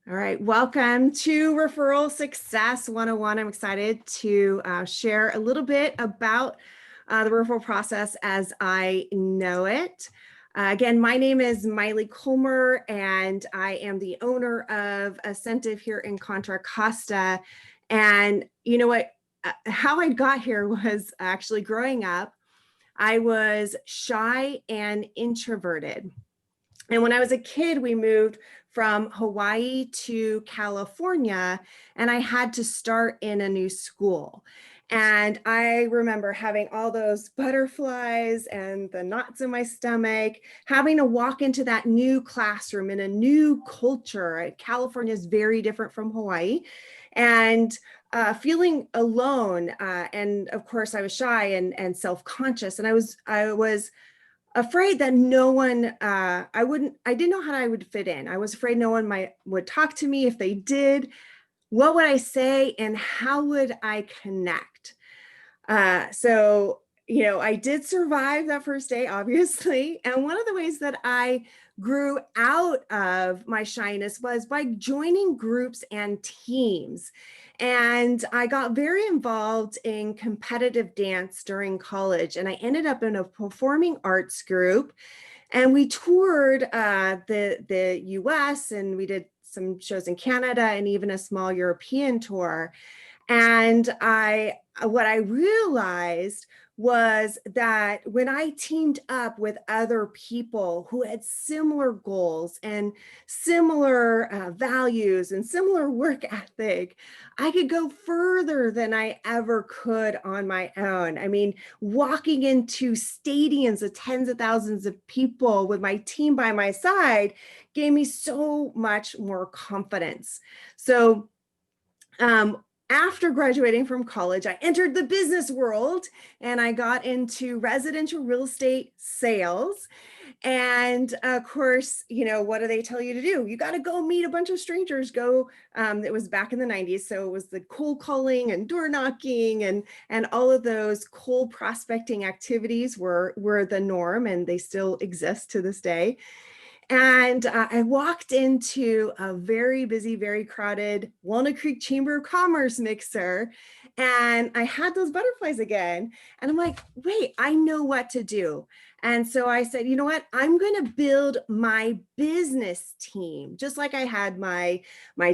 All right, welcome to Referral Success 101. I'm excited to share a little bit about the referral process as I know it. Again, my name is Maile Collmer, and I am the owner of Ascentive here in Contra Costa. And you know what? How I got here was actually growing up. I was shy and introverted. And when I was a kid, we moved from Hawaii to California, and I had to start in a new school. And I remember having all those butterflies and the knots in my stomach, having to walk into that new classroom in a new culture. California is very different from Hawaii. And feeling alone. And of course, I was shy and self-conscious. And I was afraid that no one, I didn't know how I would fit in. I was afraid no one would talk to me. If they did, what would I say and how would I connect? I did survive that first day, obviously. And one of the ways that I grew out of my shyness was by joining groups and teams. And I got very involved in competitive dance during college, and I ended up in a performing arts group. And we toured the US, and we did some shows in Canada and even a small European tour. And what I realized was that when I teamed up with other people who had similar goals and similar values and similar work ethic, I could go further than I ever could on my own. I mean, walking into stadiums of tens of thousands of people with my team by my side gave me so much more confidence. So, after graduating from college, I entered the business world and I got into residential real estate sales. And of course, what do they tell you to do? You got to go meet a bunch of strangers. It was back in the 90s. So it was the cold calling and door knocking and all of those cold prospecting activities were the norm, and they still exist to this day. And I walked into a very busy, very crowded Walnut Creek Chamber of Commerce mixer, and I had those butterflies again. And I'm like, wait, I know what to do. And so I said, you know what? I'm going to build my business team, just like I had my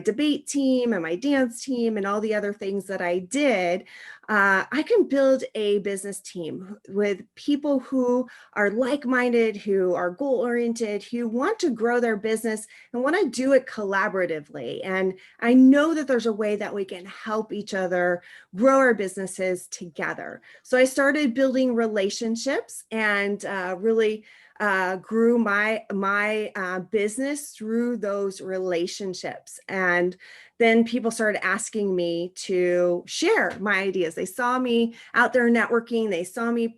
debate team and my dance team and all the other things that I did. I can build a business team with people who are like-minded, who are goal-oriented, who want to grow their business and want to do it collaboratively. And I know that there's a way that we can help each other grow our businesses together. So I started building relationships and really grew my business through those relationships. And then people started asking me to share my ideas. They saw me out there networking. They saw me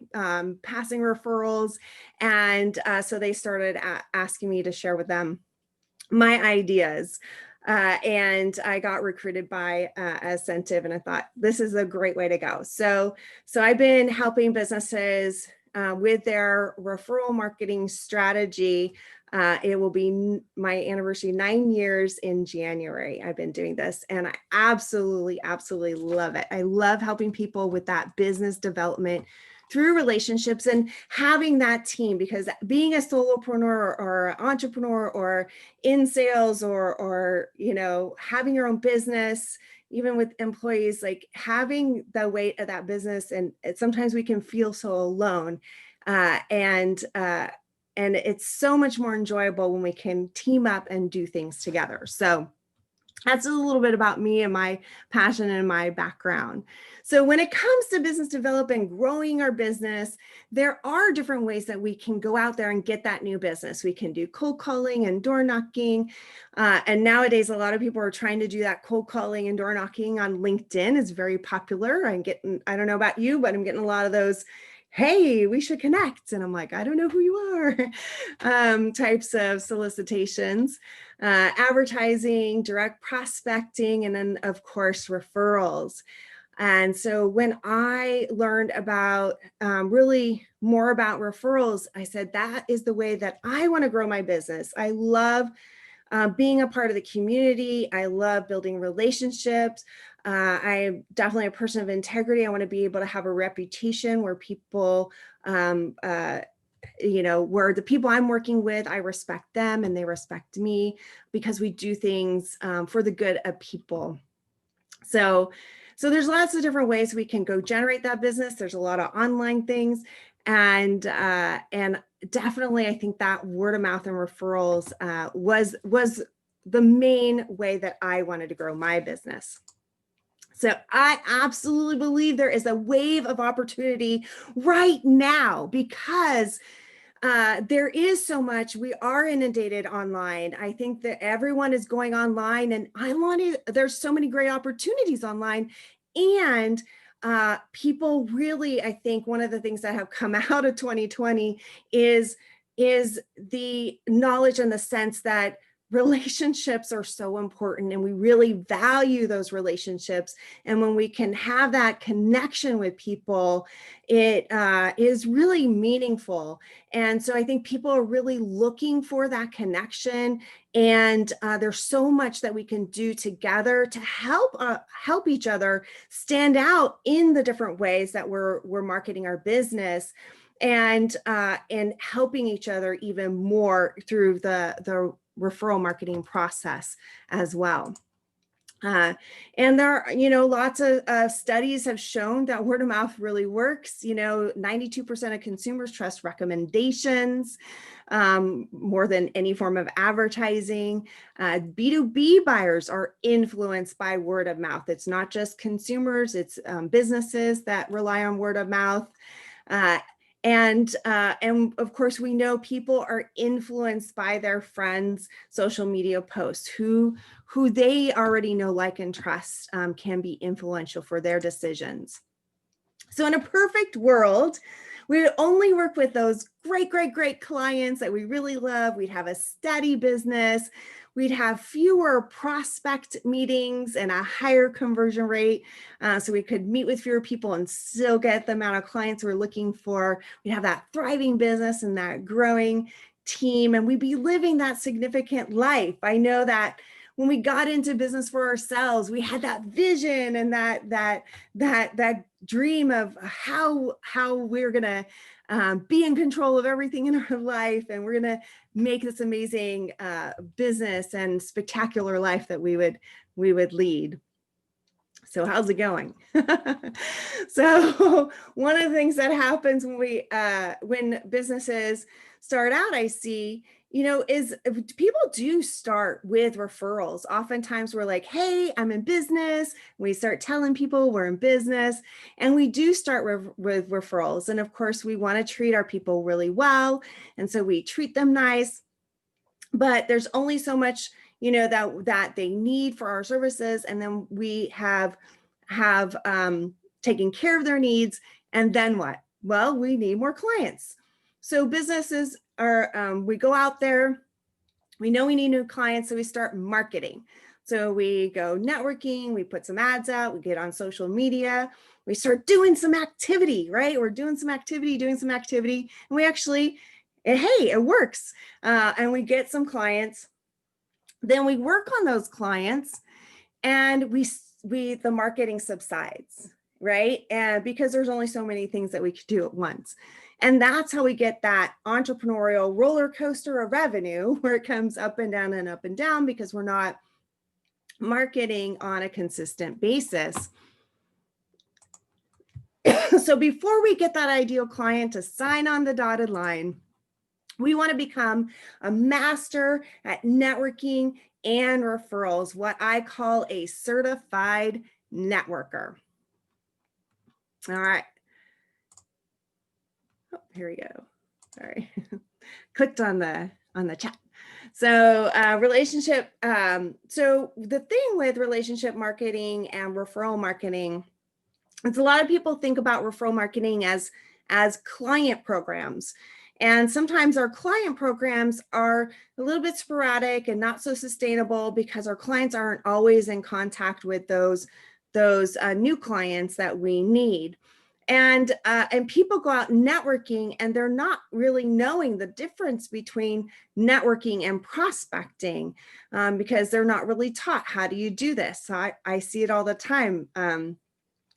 passing referrals. And so they started asking me to share with them my ideas. And I got recruited by Ascentive, and I thought this is a great way to go. So I've been helping businesses with their referral marketing strategy. It will be my anniversary, 9 years in January. I've been doing this, and I absolutely love it. I love helping people with that business development through relationships and having that team, because being a solopreneur or entrepreneur or in sales or having your own business, even with employees, like having the weight of that business, and sometimes we can feel so alone, and it's so much more enjoyable when we can team up and do things together. So that's a little bit about me and my passion and my background. So when it comes to business development, growing our business, there are different ways that we can go out there and get that new business. We can do cold calling and door knocking. And nowadays, a lot of people are trying to do that cold calling and door knocking on LinkedIn. It's very popular. I don't know about you, but I'm getting a lot of those, hey, we should connect. And I'm like, I don't know who you are, types of solicitations, advertising, direct prospecting, and then of course, referrals. And so when I learned about really more about referrals, I said, that is the way that I want to grow my business. I love being a part of the community. I love building relationships. I'm definitely a person of integrity. I want to be able to have a reputation where people, where the people I'm working with, I respect them and they respect me because we do things for the good of people. So there's lots of different ways we can go generate that business. There's a lot of online things, and definitely I think that word of mouth and referrals was the main way that I wanted to grow my business. So I absolutely believe there is a wave of opportunity right now because there is so much. We are inundated online. I think that everyone is going online, and there's so many great opportunities online. And people really, I think one of the things that have come out of 2020 is the knowledge and the sense that relationships are so important and we really value those relationships. And when we can have that connection with people, it is really meaningful. And so I think people are really looking for that connection. And there's so much that we can do together to help each other stand out in the different ways that we're marketing our business, and helping each other even more through the referral marketing process as well. And there are, lots of studies have shown that word of mouth really works. 92% of consumers trust recommendations more than any form of advertising. B2B buyers are influenced by word of mouth. It's not just consumers, it's businesses that rely on word of mouth. And of course, we know people are influenced by their friends' social media posts, who they already know, like, and trust can be influential for their decisions. So in a perfect world, we would only work with those great clients that we really love. We'd have a steady business. We'd have fewer prospect meetings and a higher conversion rate. So we could meet with fewer people and still get the amount of clients we're looking for. We'd have that thriving business and that growing team, and we'd be living that significant life. I know that when we got into business for ourselves, we had that vision and that dream of how we're gonna be in control of everything in our life, and we're gonna make this amazing business and spectacular life that we would lead. So how's it going? So one of the things that happens when businesses start out, I see, is people do start with referrals. Oftentimes we're like, hey, I'm in business. We start telling people we're in business, and we do start with referrals. And of course, we want to treat our people really well. And so we treat them nice, but there's only so much, that they need for our services. And then we have taken care of their needs. And then what? Well, we need more clients. So businesses are, we go out there, we know we need new clients, so we start marketing. So we go networking, we put some ads out, we get on social media, we start doing some activity, right? We're doing some activity, and we actually, hey, it works. And we get some clients. Then we work on those clients, and the marketing subsides, right? And because there's only so many things that we could do at once. And that's how we get that entrepreneurial roller coaster of revenue, where it comes up and down and up and down because we're not marketing on a consistent basis. So before we get that ideal client to sign on the dotted line, we want to become a master at networking and referrals, what I call a certified networker. All right. Oh, here we go. Sorry. Clicked on the chat. So relationship. So the thing with relationship marketing and referral marketing is a lot of people think about referral marketing as client programs. And sometimes our client programs are a little bit sporadic and not so sustainable because our clients aren't always in contact with those new clients that we need. And people go out networking and they're not really knowing the difference between networking and prospecting, because they're not really taught, how do you do this? So I see it all the time. I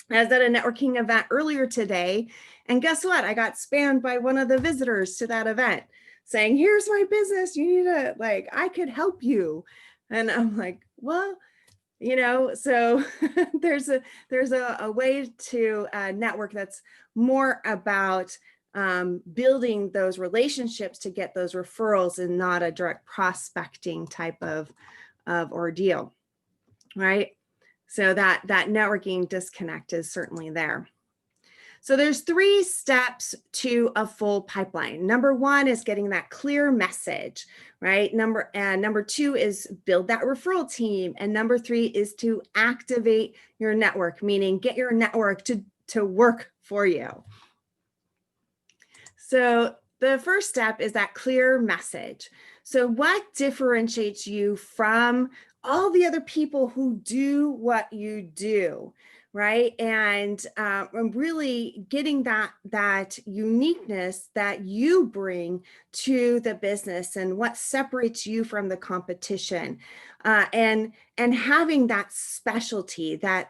was at a networking event earlier today, and guess what? I got spammed by one of the visitors to that event saying, here's my business, you need to, like, I could help you. And I'm like, well, you know, so there's a way to network that's more about building those relationships to get those referrals, and not a direct prospecting type of ordeal, right? So that networking disconnect is certainly there. So there's 3 steps to a full pipeline. Number 1 is getting that clear message, right? Number 2 is build that referral team. And number 3 is to activate your network, meaning get your network to work for you. So the first step is that clear message. So what differentiates you from all the other people who do what you do, right? And really getting that uniqueness that you bring to the business, and what separates you from the competition, and having that specialty, that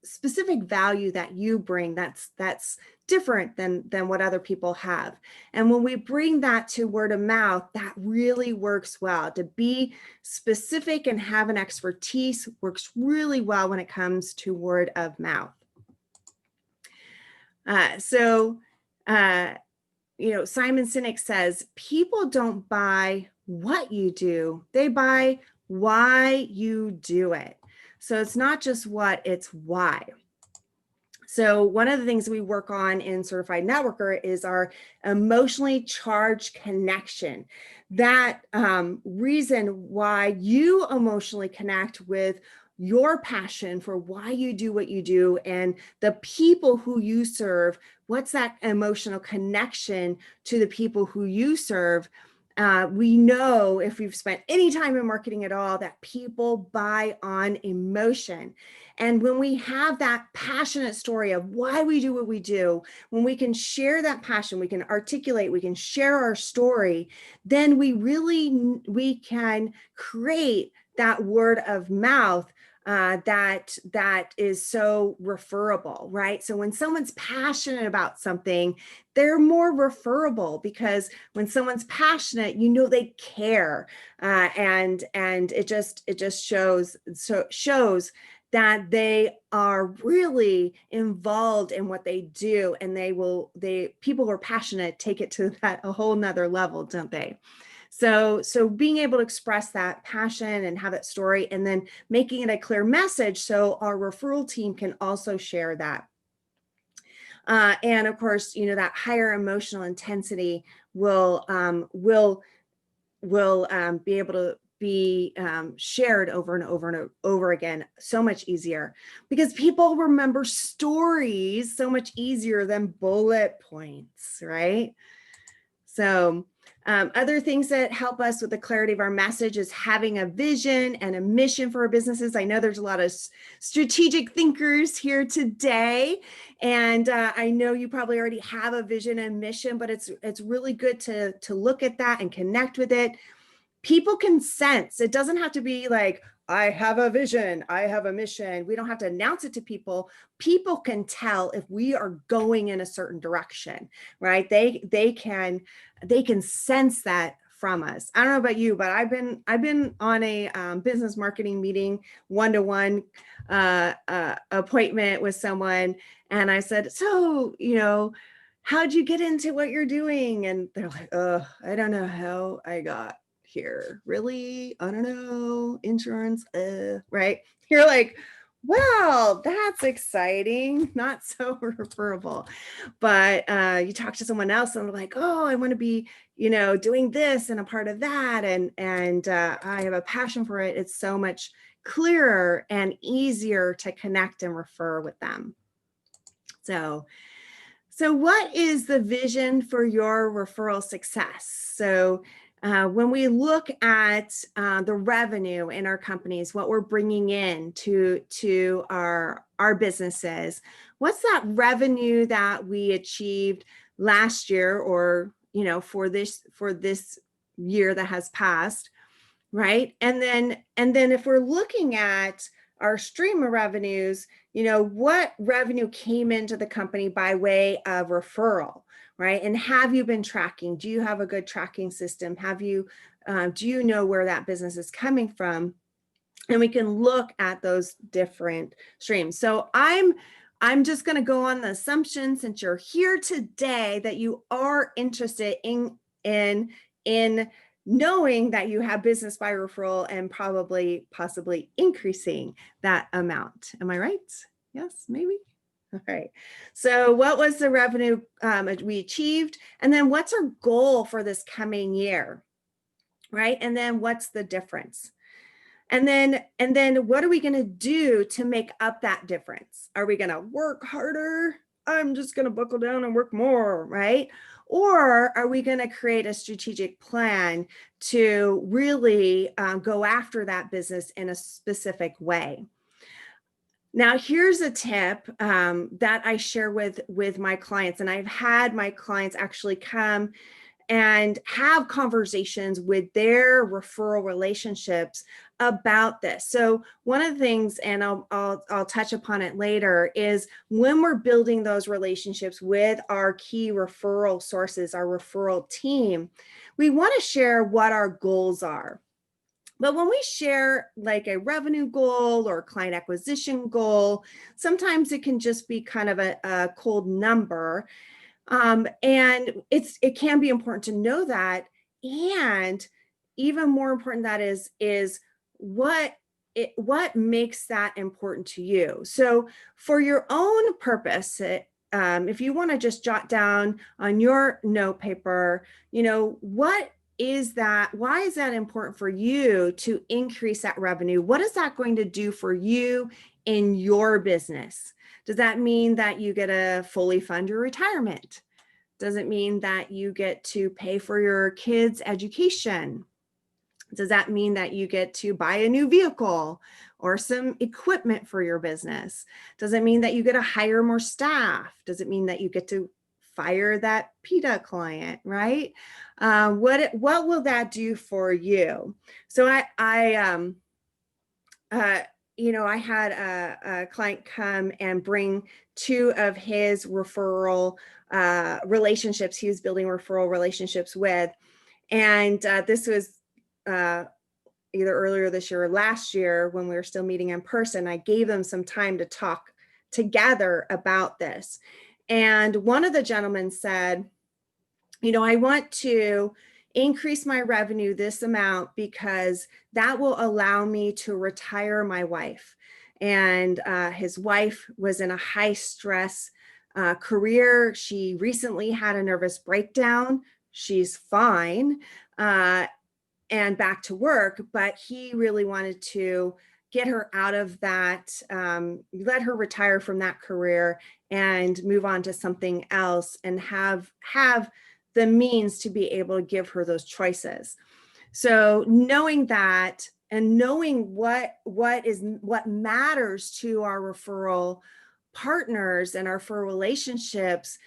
specific value that you bring, that's different than what other people have. And when we bring that to word of mouth, that really works well. To be specific and have an expertise works really well when it comes to word of mouth. You know, Simon Sinek says, people don't buy what you do, they buy why you do it. So it's not just what, it's why. So one of the things we work on in Certified Networker is our emotionally charged connection. That reason why you emotionally connect with your passion for why you do what you do, and the people who you serve. What's that emotional connection to the people who you serve? We know, if we've spent any time in marketing at all, that people buy on emotion. And when we have that passionate story of why we do what we do, when we can share that passion, we can articulate, we can share our story, then we can create that word of mouth that is so referable, right? So when someone's passionate about something, they're more referable, because when someone's passionate, you know they care, and it just shows that they are really involved in what they do, and people who are passionate take it to a whole nother level, don't they? So being able to express that passion and have that story, and then making it a clear message so our referral team can also share that. And of course, you know, that higher emotional intensity will be able to be shared over and over and over again, so much easier, because people remember stories so much easier than bullet points, right? So other things that help us with the clarity of our message is having a vision and a mission for our businesses. I know there's a lot of strategic thinkers here today, and I know you probably already have a vision and mission, but it's really good to look at that and connect with it. People can sense. It doesn't have to be like, I have a vision, I have a mission. We don't have to announce it to people. People can tell if we are going in a certain direction, right? They can sense that from us. I don't know about you, but I've been on a business marketing meeting, one-to-one appointment with someone, and I said, so, you know, how'd you get into what you're doing? And they're like, oh, I don't know how I got here. Really? I don't know. Insurance, right? You're like, wow, that's exciting. Not so referable. But you talk to someone else and they're like, oh, I want to be, you know, doing this and a part of that. And I have a passion for it. It's so much clearer and easier to connect and refer with them. So what is the vision for your referral success? So When we look at the revenue in our companies, what we're bringing in to our businesses, what's that revenue that we achieved last year, or for this year that has passed, right? And then if we're looking at our stream of revenues, what revenue came into the company by way of referral, right? And have you been tracking? Do you have a good tracking system? Do you know where that business is coming from? And we can look at those different streams. So I'm just going to go on the assumption, since you're here today, that you are interested in knowing that you have business by referral and possibly increasing that amount. Am I right? Yes, maybe. All right. So what was the revenue we achieved? And then what's our goal for this coming year? Right? And then what's the difference? And then what are we going to do to make up that difference? Are we going to work harder? I'm just going to buckle down and work more, right? Or are we going to create a strategic plan to really go after that business in a specific way? Now, here's a tip that I share with my clients, and I've had my clients actually come and have conversations with their referral relationships about this. So one of the things, and I'll touch upon it later, is when we're building those relationships with our key referral sources, our referral team, we want to share what our goals are. But when we share like a revenue goal or client acquisition goal, sometimes it can just be kind of a cold number. And it can be important to know that. And even more important, that is what makes that important to you. So for your own purpose, if you want to just jot down on your note paper, what is that? Why is that important for you to increase that revenue? What is that going to do for you in your business? Does that mean that you get to fully fund your retirement? Does it mean that you get to pay for your kids' education? Does that mean that you get to buy a new vehicle or some equipment for your business? Does it mean that you get to hire more staff? Does it mean that you get to fire that PETA client, right? What will that do for you? So I had a client come and bring 2 of his referral relationships. He was building referral relationships with, and this was either earlier this year or last year when we were still meeting in person. I gave them some time to talk together about this. And one of the gentlemen said, I want to increase my revenue this amount because that will allow me to retire my wife. And his wife was in a high stress career. She recently had a nervous breakdown. She's fine and back to work, but he really wanted to get her out of that, let her retire from that career and move on to something else and have the means to be able to give her those choices. So knowing that and knowing what matters to our referral partners and our referral relationships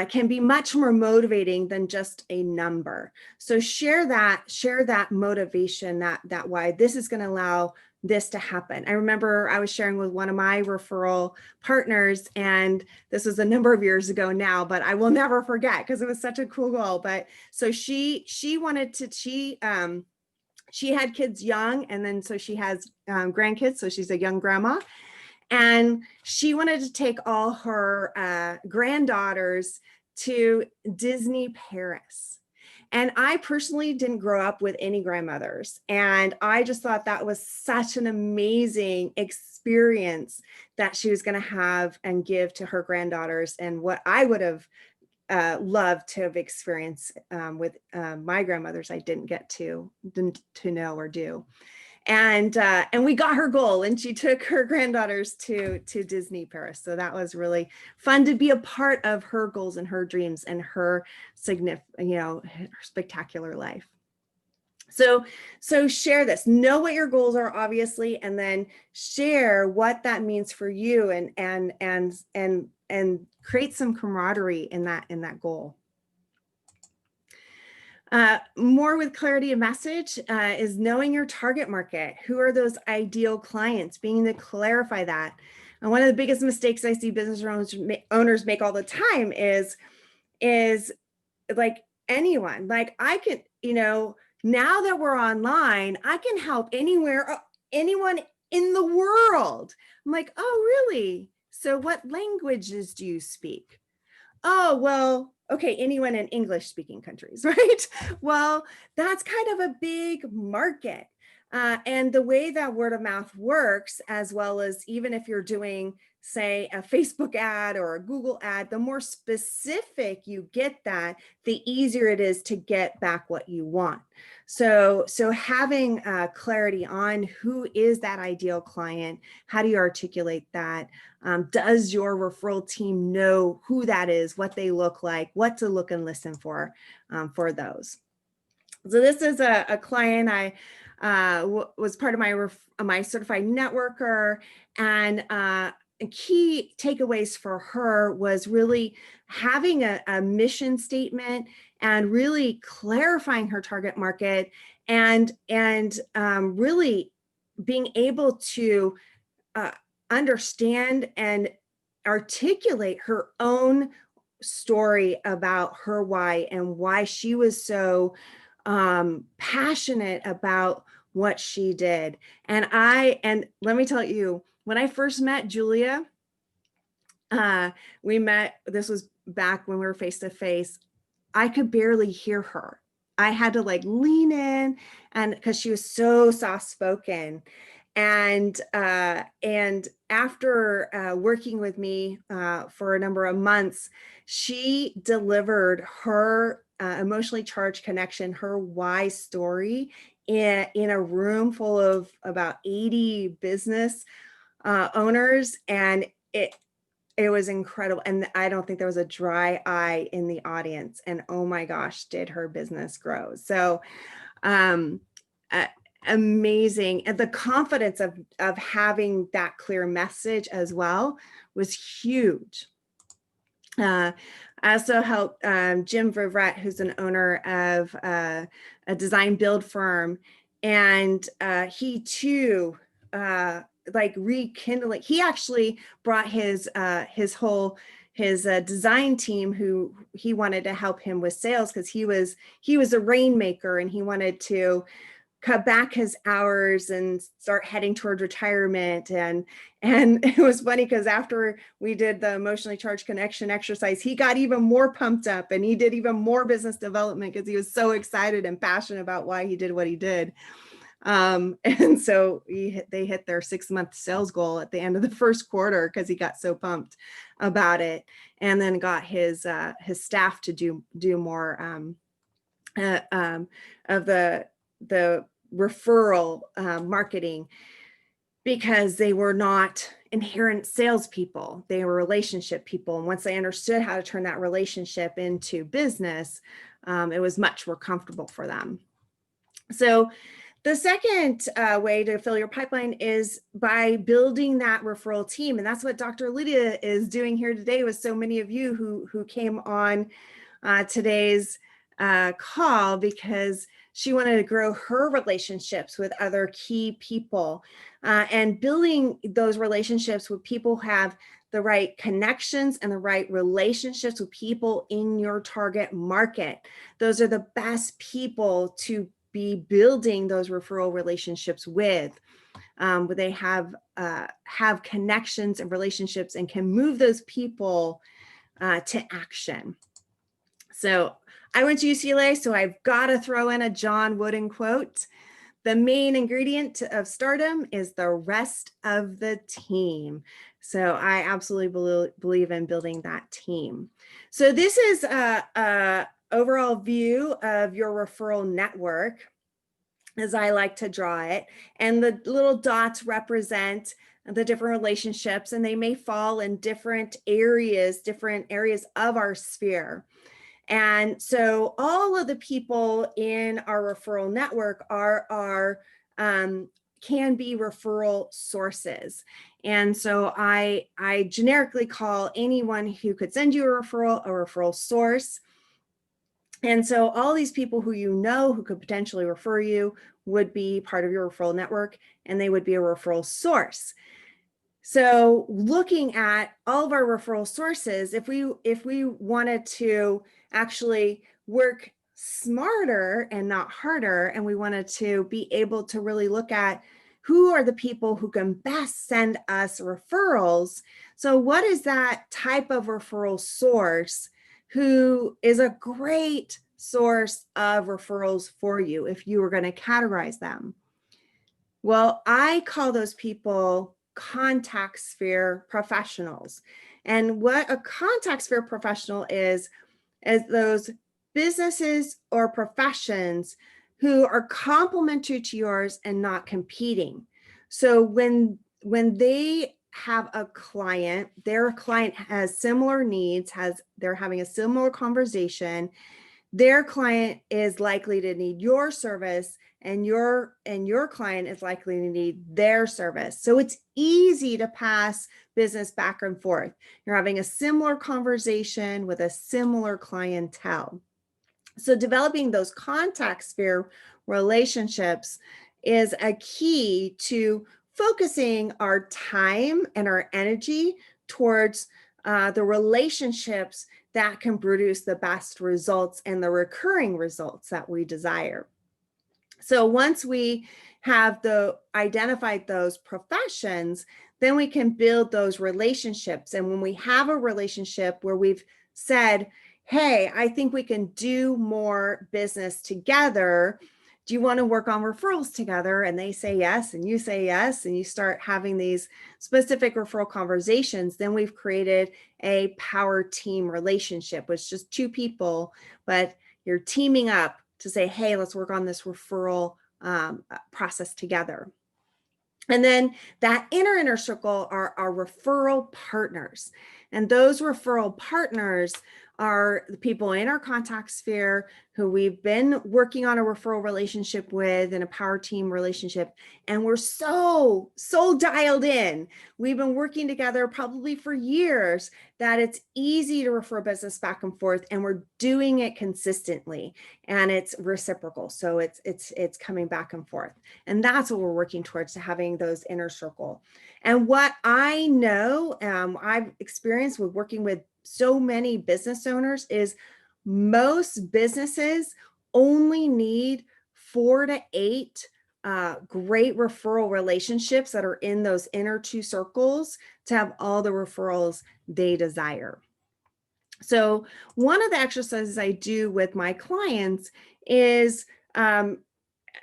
can be much more motivating than just a number. So share that motivation, that why this is going to allow this to happen. I remember I was sharing with one of my referral partners, and this was a number of years ago now, but I will never forget because it was such a cool goal. But so she wanted to, she had kids young, and then so she has grandkids, so she's a young grandma. And she wanted to take all her granddaughters to Disney Paris. And I personally didn't grow up with any grandmothers. And I just thought that was such an amazing experience that she was going to have and give to her granddaughters, and what I would have loved to have experienced with my grandmothers I didn't get to know or do. And we got her goal, and she took her granddaughters to Disney Paris. So that was really fun to be a part of her goals and her dreams and her her spectacular life. So share this, know what your goals are, obviously, and then share what that means for you, and create some camaraderie in that goal. More with clarity of message is knowing your target market. Who are those ideal clients? Being to clarify that. And one of the biggest mistakes I see business owners make all the time is like anyone. Like I can, now that we're online, I can help anywhere, anyone in the world. I'm like, oh, really? So what languages do you speak? Oh, well, okay, anyone in English speaking countries, right? Well, that's kind of a big market. And the way that word of mouth works, as well as even if you're doing, say, a Facebook ad or a Google ad, the more specific you get that, the easier it is to get back what you want. So having clarity on who is that ideal client, how do you articulate that? Does your referral team know who that is, what they look like, what to look and listen for those? So this is a client I was part of my certified networker, and key takeaways for her was really having a mission statement and really clarifying her target market, and really being able to understand and articulate her own story about her why and why she was so passionate about what she did. And let me tell you, when I first met Julia, this was back when we were face to face, I could barely hear her. I had to like lean in, and because she was so soft spoken. And after working with me for a number of months, she delivered her emotionally charged connection, her why story in a room full of about 80 business owners. And it was incredible. And I don't think there was a dry eye in the audience. And oh my gosh, did her business grow. So amazing. And the confidence of having that clear message as well was huge. I also helped Jim Vervret, who's an owner of a design build firm. And he too, like rekindling, he actually brought his design team, who he wanted to help him with sales, because he was a rainmaker and he wanted to cut back his hours and start heading toward retirement. And it was funny because after we did the emotionally charged connection exercise, he got even more pumped up and he did even more business development because he was so excited and passionate about why he did what he did. And so they hit their 6-month sales goal at the end of the first quarter because he got so pumped about it, and then got his staff to do more of the referral marketing, because they were not inherent salespeople. They were relationship people. And once they understood how to turn that relationship into business, it was much more comfortable for them. So the second way to fill your pipeline is by building that referral team. And that's what Dr. Lydia is doing here today with so many of you who came on today's call, because she wanted to grow her relationships with other key people, and building those relationships with people who have the right connections and the right relationships with people in your target market. Those are the best people to be building those referral relationships with. Where they have connections and relationships and can move those people to action. So I went to UCLA, so I've got to throw in a John Wooden quote. The main ingredient of stardom is the rest of the team. So I absolutely believe in building that team. So this is a overall view of your referral network, as I like to draw it. And the little dots represent the different relationships, and they may fall in different areas of our sphere. And so all of the people in our referral network can be referral sources. And so I generically call anyone who could send you a referral source. And so all these people who you know who could potentially refer you would be part of your referral network, and they would be a referral source. So looking at all of our referral sources, if we wanted to actually work smarter and not harder, and we wanted to be able to really look at who are the people who can best send us referrals. So what is that type of referral source who is a great source of referrals for you if you were going to categorize them? Well, I call those people contact sphere professionals. And what a contact sphere professional is those businesses or professions who are complementary to yours and not competing. So when they have a client, their client has similar needs, they're having a similar conversation, their client is likely to need your service, and your client is likely to need their service. So it's easy to pass business back and forth. You're having a similar conversation with a similar clientele. So developing those contact sphere relationships is a key to focusing our time and our energy towards the relationships that can produce the best results and the recurring results that we desire. So once we have identified those professions, then we can build those relationships. And when we have a relationship where we've said, hey, I think we can do more business together. Do you want to work on referrals together? And they say yes, and you say yes, and you start having these specific referral conversations. Then we've created a power team relationship with just two people, but you're teaming up to say, hey, let's work on this referral process together. And then that inner circle are our referral partners. And those referral partners are the people in our contact sphere who we've been working on a referral relationship with and a power team relationship. And we're so dialed in. We've been working together probably for years that it's easy to refer business back and forth, and we're doing it consistently, and it's reciprocal. So it's coming back and forth. And that's what we're working towards, to having those inner circle. And what I know, I've experienced with working with so many business owners, is most businesses only need 4 to 8 great referral relationships that are in those inner two circles to have all the referrals they desire. So one of the exercises I do with my clients is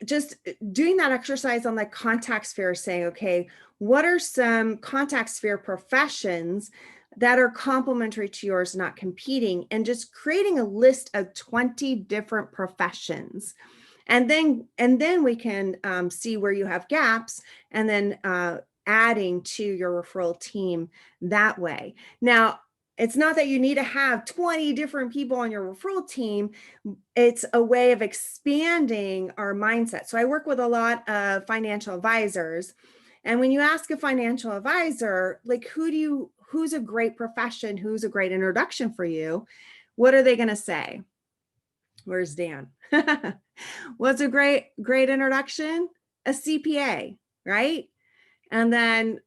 just doing that exercise on the contact sphere, saying, okay, what are some contact sphere professions that are complementary to yours, not competing, and just creating a list of 20 different professions. And then we can see where you have gaps, and then adding to your referral team that way. Now, it's not that you need to have 20 different people on your referral team. It's a way of expanding our mindset. So I work with a lot of financial advisors. And when you ask a financial advisor, like, who's a great profession, who's a great introduction for you, what are they going to say? Where's Dan? What's a great introduction? A CPA, right? And then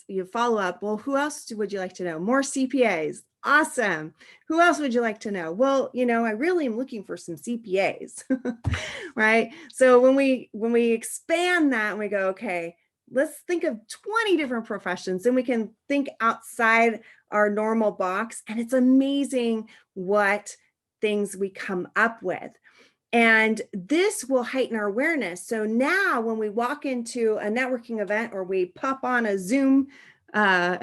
you follow up, well, who else would you like to know? More CPAs. Awesome. Who else would you like to know? Well, I really am looking for some CPAs, right? So when we expand that and we go, okay, let's think of 20 different professions, and we can think outside our normal box, and it's amazing what things we come up with. And this will heighten our awareness. So now when we walk into a networking event, or we pop on a Zoom, a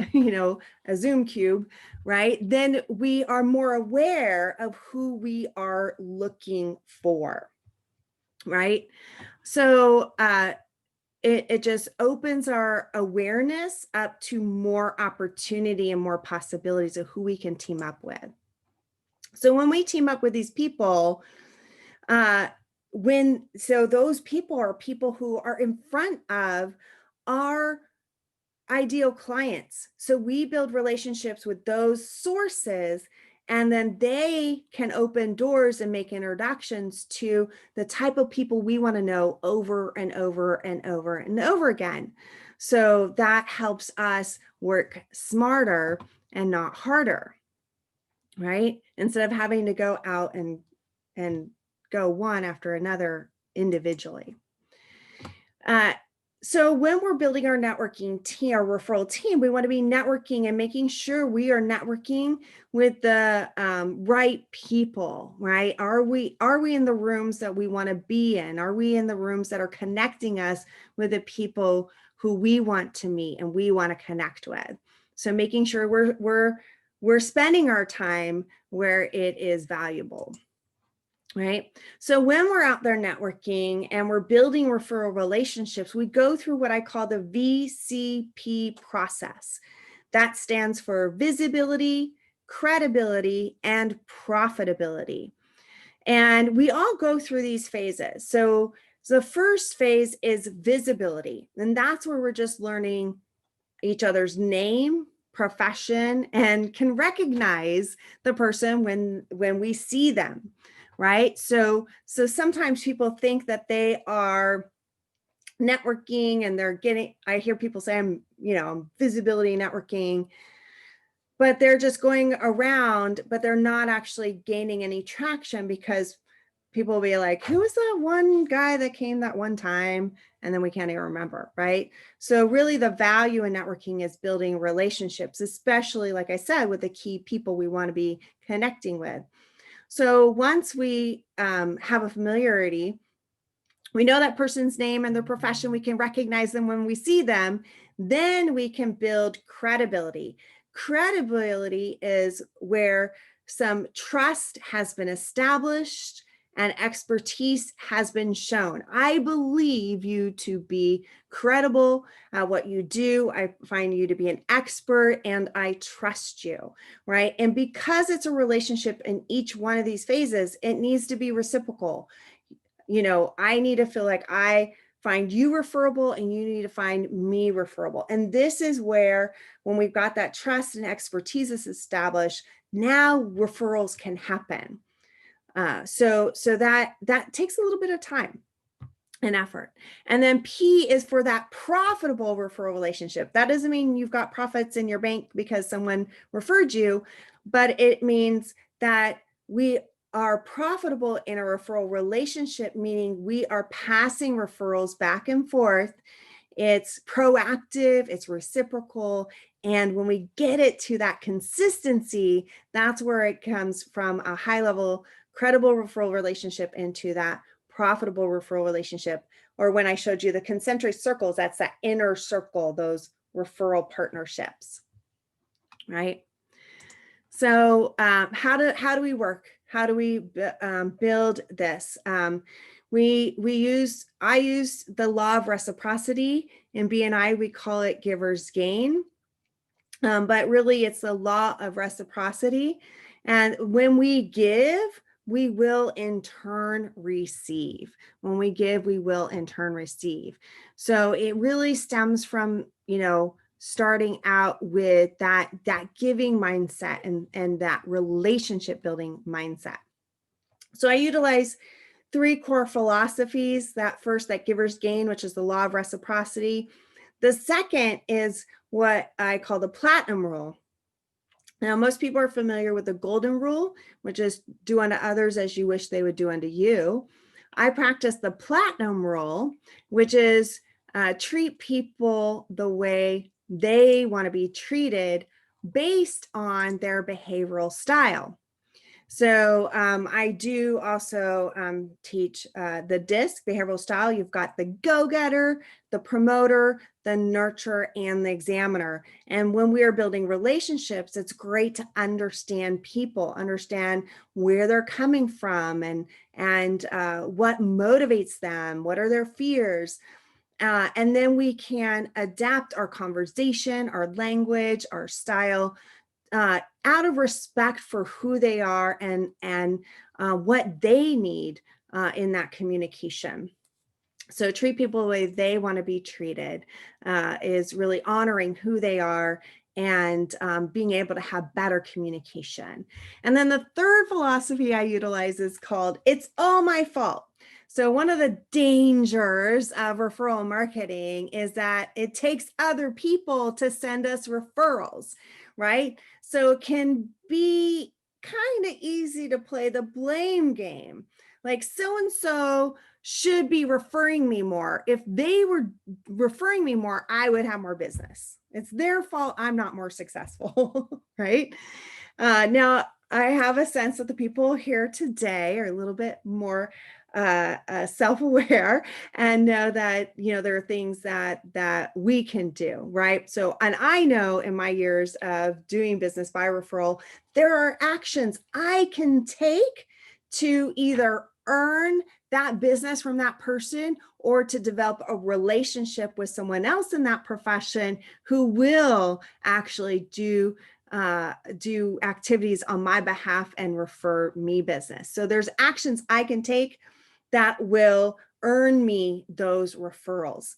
Zoom cube, right? Then we are more aware of who we are looking for, right? So it just opens our awareness up to more opportunity and more possibilities of who we can team up with. So when we team up with these people, those people are people who are in front of our ideal clients. So we build relationships with those sources, and then they can open doors and make introductions to the type of people we want to know over and over and over and over again. So that helps us work smarter and not harder, right? Instead of having to go out and go one after another individually. So when we're building our networking team, our referral team, we want to be networking and making sure we are networking with the right people, right? Are we in the rooms that we want to be in? Are we in the rooms that are connecting us with the people who we want to meet and we want to connect with? So making sure we're spending our time where it is valuable. Right? So when we're out there networking and we're building referral relationships, we go through what I call the VCP process. That stands for visibility, credibility, and profitability. And we all go through these phases. So the first phase is visibility. And that's where we're just learning each other's name, profession, and can recognize the person when we see them, right? So sometimes people think that they are networking and they're getting, I hear people say I'm visibility networking, but they're just going around, but they're not actually gaining any traction because people will be like, who was that one guy that came that one time? And then we can't even remember, right? So really the value in networking is building relationships, especially, like I said, with the key people we want to be connecting with. So once we have a familiarity, we know that person's name and their profession, we can recognize them when we see them, then we can build credibility. Credibility is where some trust has been established and expertise has been shown. I believe you to be credible at what you do. I find you to be an expert and I trust you, right? And because it's a relationship in each one of these phases, it needs to be reciprocal. I need to feel like I find you referable and you need to find me referable. And this is where, when we've got that trust and expertise is established, now referrals can happen. So that takes a little bit of time and effort. And then P is for that profitable referral relationship. That doesn't mean you've got profits in your bank because someone referred you, but it means that we are profitable in a referral relationship, meaning we are passing referrals back and forth. It's proactive, it's reciprocal. And when we get it to that consistency, that's where it comes from a high level, credible referral relationship into that profitable referral relationship. Or when I showed you the concentric circles, that's that inner circle, those referral partnerships, right? So how do we work? How do we build this? I use the law of reciprocity. In BNI, we call it giver's gain. But really it's the law of reciprocity. And when we give, we will in turn receive. When we give, we will in turn receive. So it really stems from, starting out with that giving mindset and that relationship building mindset. So I utilize 3 core philosophies. That first, that giver's gain, which is the law of reciprocity. The second is what I call the platinum rule. Now, most people are familiar with the golden rule, which is do unto others as you wish they would do unto you. I practice the platinum rule, which is treat people the way they want to be treated based on their behavioral style. So I do also teach the DISC, behavioral style. You've got the go-getter, the promoter, the nurturer, and the examiner. And when we are building relationships, it's great to understand people, understand where they're coming from and what motivates them, what are their fears. And then we can adapt our conversation, our language, our style out of respect for who they are and what they need in that communication. So treat people the way they want to be treated is really honoring who they are and being able to have better communication. And then the third philosophy I utilize is called "It's all my fault." So one of the dangers of referral marketing is that it takes other people to send us referrals, right? So it can be kind of easy to play the blame game. Like so-and-so should be referring me more. If they were referring me more, I would have more business. It's their fault I'm not more successful, right? Now, I have a sense that the people here today are a little bit more self-aware and know that, you know, there are things that we can do, right? So, and I know in my years of doing business by referral, there are actions I can take to either earn that business from that person or to develop a relationship with someone else in that profession who will actually do activities on my behalf and refer me business. So there's actions I can take that will earn me those referrals.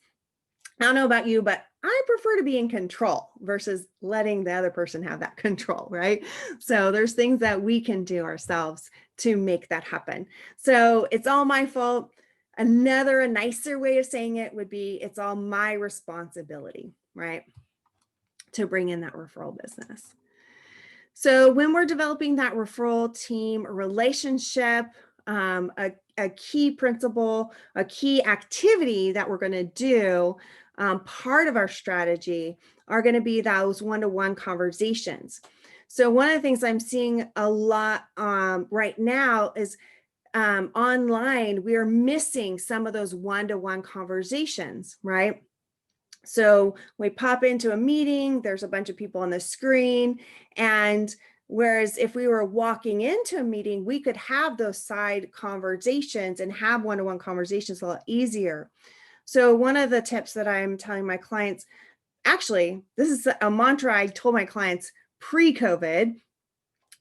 I don't know about you, but I prefer to be in control versus letting the other person have that control, right? So there's things that we can do ourselves to make that happen. So it's all my fault. A nicer way of saying it would be it's all my responsibility, right? To bring in that referral business. So when we're developing that referral team relationship, a key principle, a key activity that we're going to do, part of our strategy are going to be those one-to-one conversations. So one of the things I'm seeing a lot right now is online, we are missing some of those one-to-one conversations, right? So we pop into a meeting, there's a bunch of people on the screen, and whereas if we were walking into a meeting, we could have those side conversations and have one-to-one conversations a lot easier. So one of the tips that I'm telling my clients, actually, this is a mantra I told my clients pre-COVID,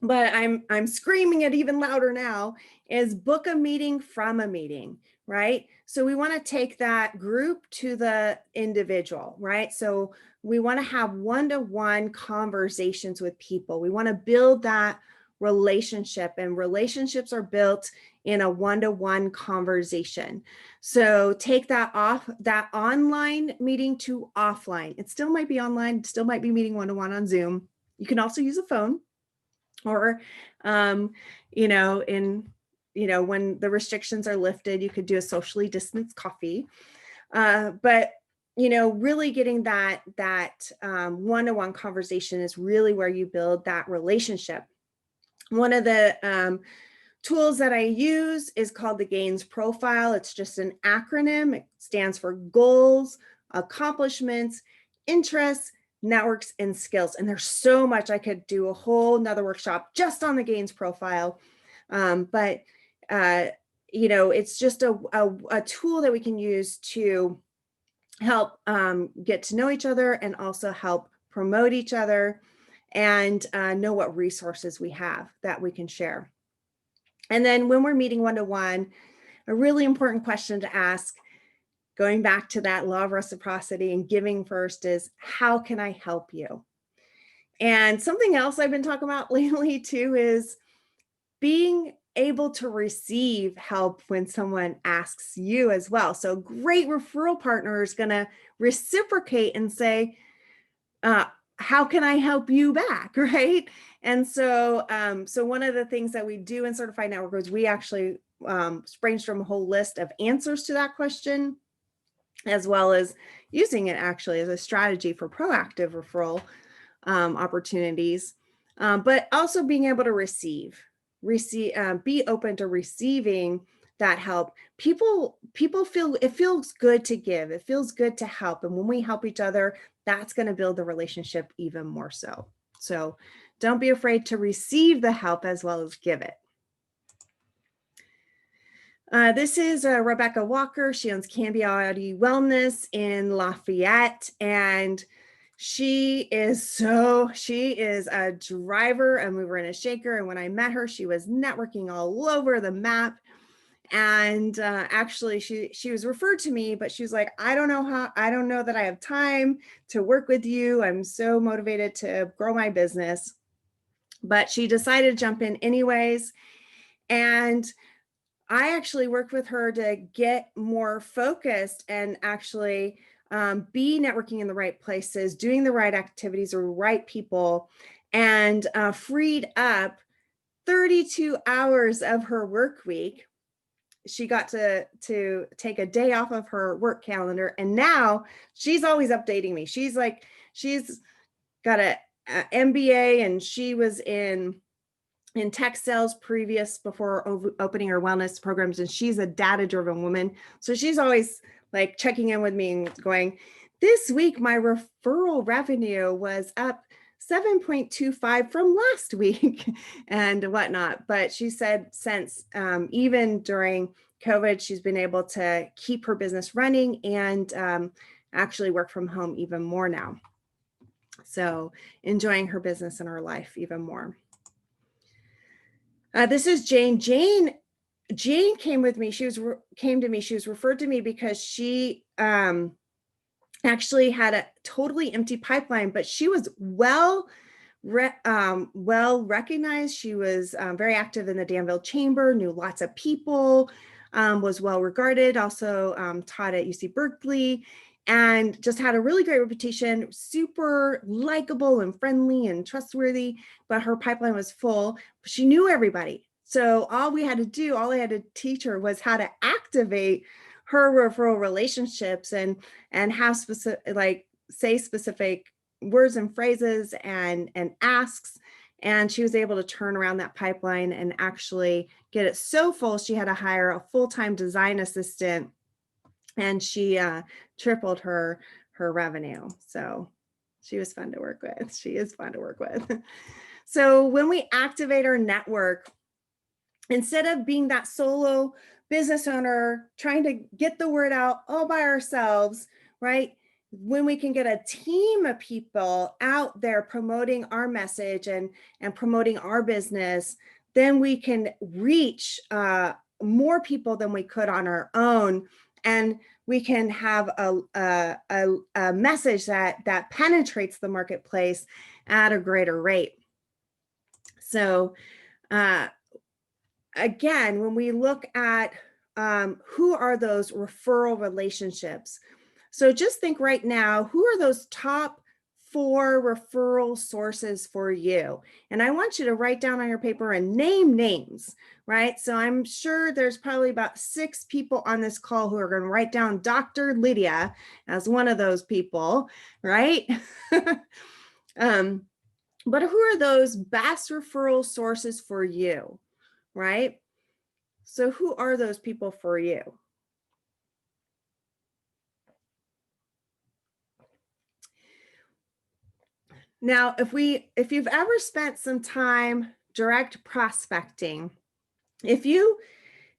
but I'm screaming it even louder now, is book a meeting from a meeting, right? So we want to take that group to the individual, right? So we want to have one-to-one conversations with people. We want to build that relationship, and relationships are built in a one-to-one conversation. So take that online meeting to offline. It still might be online, still might be meeting one-to-one on Zoom. You can also use a phone. Or, when the restrictions are lifted, you could do a socially distanced coffee. But, really getting that one-to-one conversation is really where you build that relationship. One of the tools that I use is called the Gains Profile. It's just an acronym. It stands for goals, accomplishments, interests, networks, and skills. And there's so much. I could do a whole nother workshop just on the Gains Profile. But it's just a tool that we can use to help get to know each other and also help promote each other and know what resources we have that we can share. And then when we're meeting one-to-one, a really important question to ask, going back to that law of reciprocity and giving first, is how can I help you? And something else I've been talking about lately too is being able to receive help when someone asks you as well. So a great referral partner is going to reciprocate and say, how can I help you back, right? And so, so one of the things that we do in Certified Network is we actually brainstorm a whole list of answers to that question, as well as using it actually as a strategy for proactive referral opportunities, but also being able to be open to receiving that help. People feel it feels good to give. It feels good to help. And when we help each other, that's going to build the relationship even more so. So don't be afraid to receive the help as well as give it. This is Rebecca Walker. She owns Cambiauti Wellness in Lafayette. And She is a driver, a mover and a shaker. And when I met her, she was networking all over the map. And actually she was referred to me, but she was like, I don't know that I have time to work with you. I'm so motivated to grow my business. But she decided to jump in anyways. And I actually worked with her to get more focused and actually be networking in the right places, doing the right activities or right people, and freed up 32 hours of her work week. She got to take a day off of her work calendar, and now she's always updating me. She's got a MBA, and she was in tech sales before opening her wellness programs, and she's a data-driven woman. So she's always like checking in with me and going, this week my referral revenue was up 7.25 from last week and whatnot. But she said since even during COVID, she's been able to keep her business running and actually work from home even more now. So enjoying her business and her life even more. This is Jane. Jane came with me. She was referred to me because she actually had a totally empty pipeline, but she was well recognized. She was very active in the Danville Chamber, knew lots of people, was well regarded, also taught at UC Berkeley, and just had a really great reputation, super likable and friendly and trustworthy, but her pipeline was full. She knew everybody. So all I had to teach her was how to activate her referral relationships and have say specific words and phrases and asks. And she was able to turn around that pipeline and actually get it so full, she had to hire a full-time design assistant, and she tripled her revenue. So she was fun to work with. She is fun to work with. So when we activate our network, instead of being that solo business owner trying to get the word out all by ourselves, right? When we can get a team of people out there promoting our message and promoting our business, then we can reach more people than we could on our own. And we can have a message that penetrates the marketplace at a greater rate. So again, when we look at who are those referral relationships, so just think right now, who are those top 4 referral sources for you? And I want you to write down on your paper and name names, right? So I'm sure there's probably about 6 people on this call who are going to write down Dr. Lydia as one of those people, right? But who are those best referral sources for you, right? So who are those people for you? Now, if you've ever spent some time direct prospecting, if you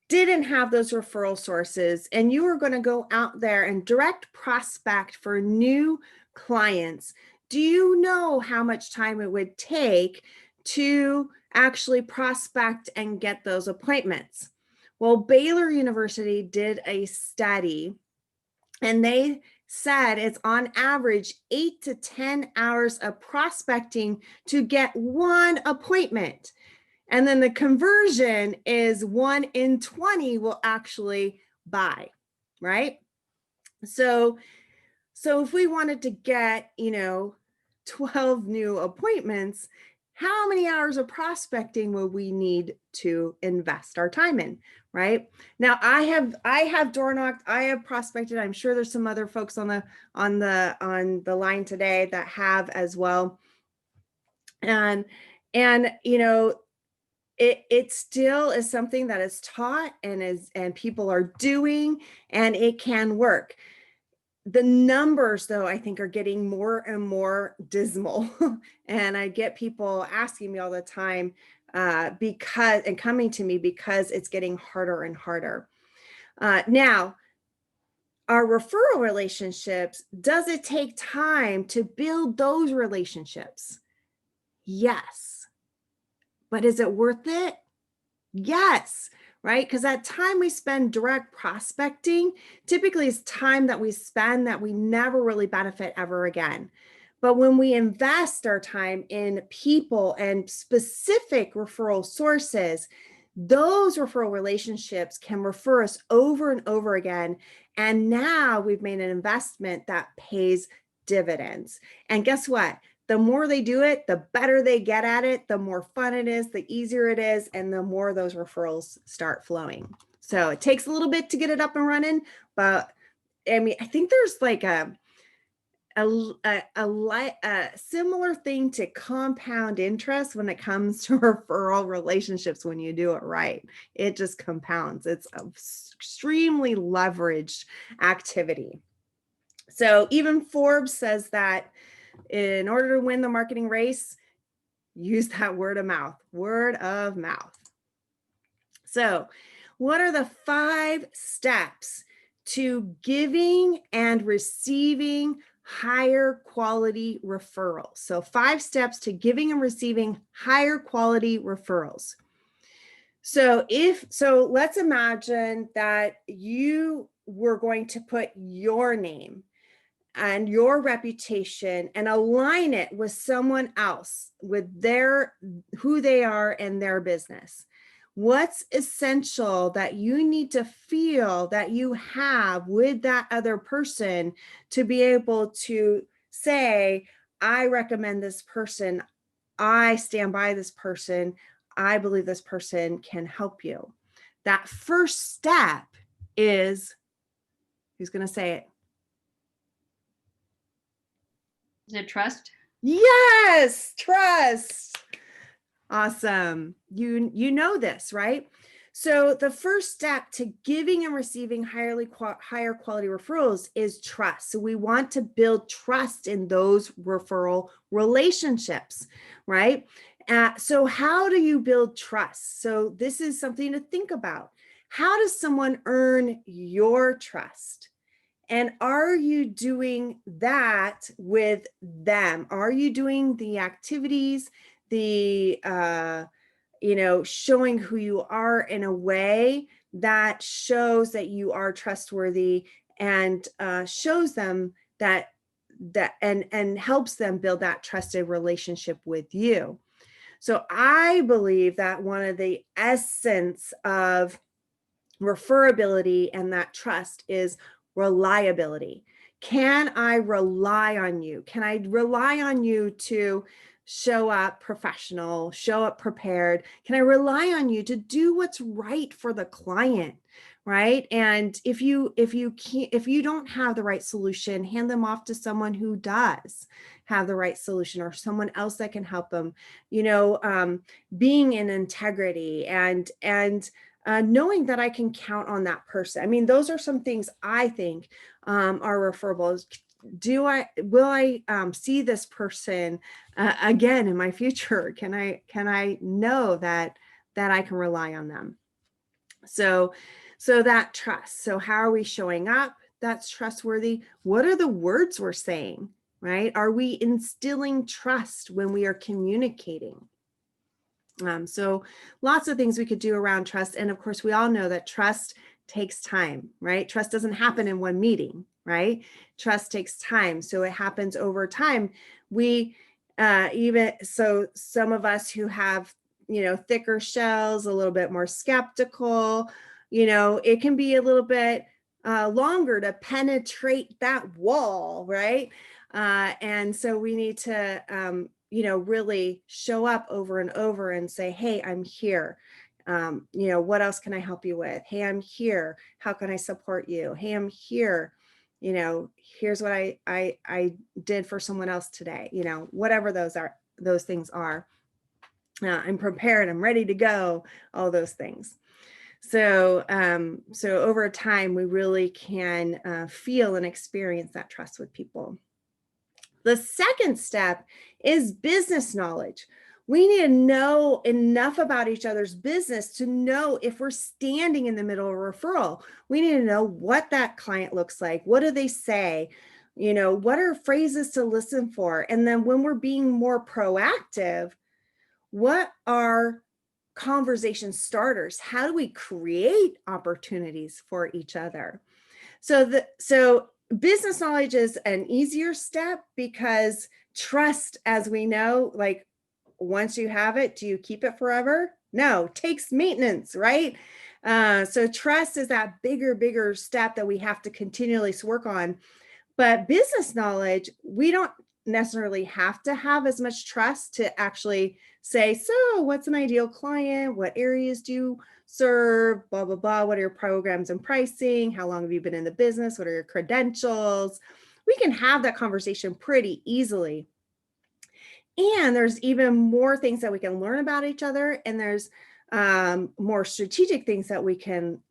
didn't have those referral sources and you were going to go out there and direct prospect for new clients, do you know how much time it would take to actually prospect and get those appointments? Well, Baylor University did a study, and they said it's on average 8 to 10 hours of prospecting to get one appointment. And then the conversion is 1 in 20 will actually buy, right? So if we wanted to get, 12 new appointments, how many hours of prospecting will we need to invest our time in, right? Now, I have door knocked, I have prospected. I'm sure there's some other folks on the line today that have as well. And it still is something that is taught and people are doing, and it can work. The numbers, though, I think are getting more and more dismal. And I get people asking me all the time and coming to me because it's getting harder and harder. Now, our referral relationships, does it take time to build those relationships? Yes. But is it worth it? Yes, right? Because that time we spend direct prospecting typically is time that we spend that we never really benefit ever again. But when we invest our time in people and specific referral sources, those referral relationships can refer us over and over again. And now we've made an investment that pays dividends. And guess what? The more they do it, the better they get at it, the more fun it is, the easier it is, and the more those referrals start flowing. So it takes a little bit to get it up and running, but I mean, I think there's like a similar thing to compound interest when it comes to referral relationships. When you do it right, it just compounds. It's an extremely leveraged activity. So even Forbes says that in order to win the marketing race, use that word of mouth. So what are the 5 steps to giving and receiving higher quality referrals? So 5 steps to giving and receiving higher quality referrals. So let's imagine that you were going to put your name and your reputation and align it with someone else, with who they are and their business. What's essential that you need to feel that you have with that other person to be able to say, I recommend this person, I stand by this person, I believe this person can help you. That first step is, who's going to say it? Is it trust? Yes, trust. Awesome. You know this, right? So the first step to giving and receiving higher quality referrals is trust. So we want to build trust in those referral relationships, right? So how do you build trust? So this is something to think about. How does someone earn your trust? And are you doing that with them? Are you doing the activities, the, showing who you are in a way that shows that you are trustworthy and shows them that and helps them build that trusted relationship with you? So I believe that one of the essence of referability and that trust is reliability. Can I rely on you? Can I rely on you to show up professional, show up prepared? Can I rely on you to do what's right for the client? Right? And if you don't have the right solution, hand them off to someone who does have the right solution, or someone else that can help them. Being in integrity and knowing that I can count on that person. I mean, those are some things I think are referables. Will I see this person again in my future? Can I know that I can rely on them? So that trust. So how are we showing up? That's trustworthy. What are the words we're saying, right? Are we instilling trust when we are communicating? So lots of things we could do around trust. And of course, we all know that trust takes time, right? Trust doesn't happen in one meeting, right? Trust takes time. So it happens over time. Some of us who have, thicker shells, a little bit more skeptical, it can be a little bit longer to penetrate that wall, right? And so we need to, really show up over and over and say, hey, I'm here. What else can I help you with? Hey, I'm here. How can I support you? Hey, I'm here. Here's what I did for someone else today. Whatever those things are. I'm prepared. I'm ready to go. All those things. So over time, we really can feel and experience that trust with people. The second step is business knowledge. We need to know enough about each other's business to know if we're standing in the middle of a referral. We need to know what that client looks like. What do they say? What are phrases to listen for? And then when we're being more proactive, what are conversation starters? How do we create opportunities for each other? So business knowledge is an easier step because trust, as we know, like once you have it, do you keep it forever? No, it takes maintenance, right? So trust is that bigger step that we have to continually work on. But business knowledge, we don't necessarily have to have as much trust to actually say, so what's an ideal client? What areas do you serve? Blah, blah, blah. What are your programs and pricing? How long have you been in the business? What are your credentials? We can have that conversation pretty easily. And there's even more things that we can learn about each other. And there's more strategic things that we can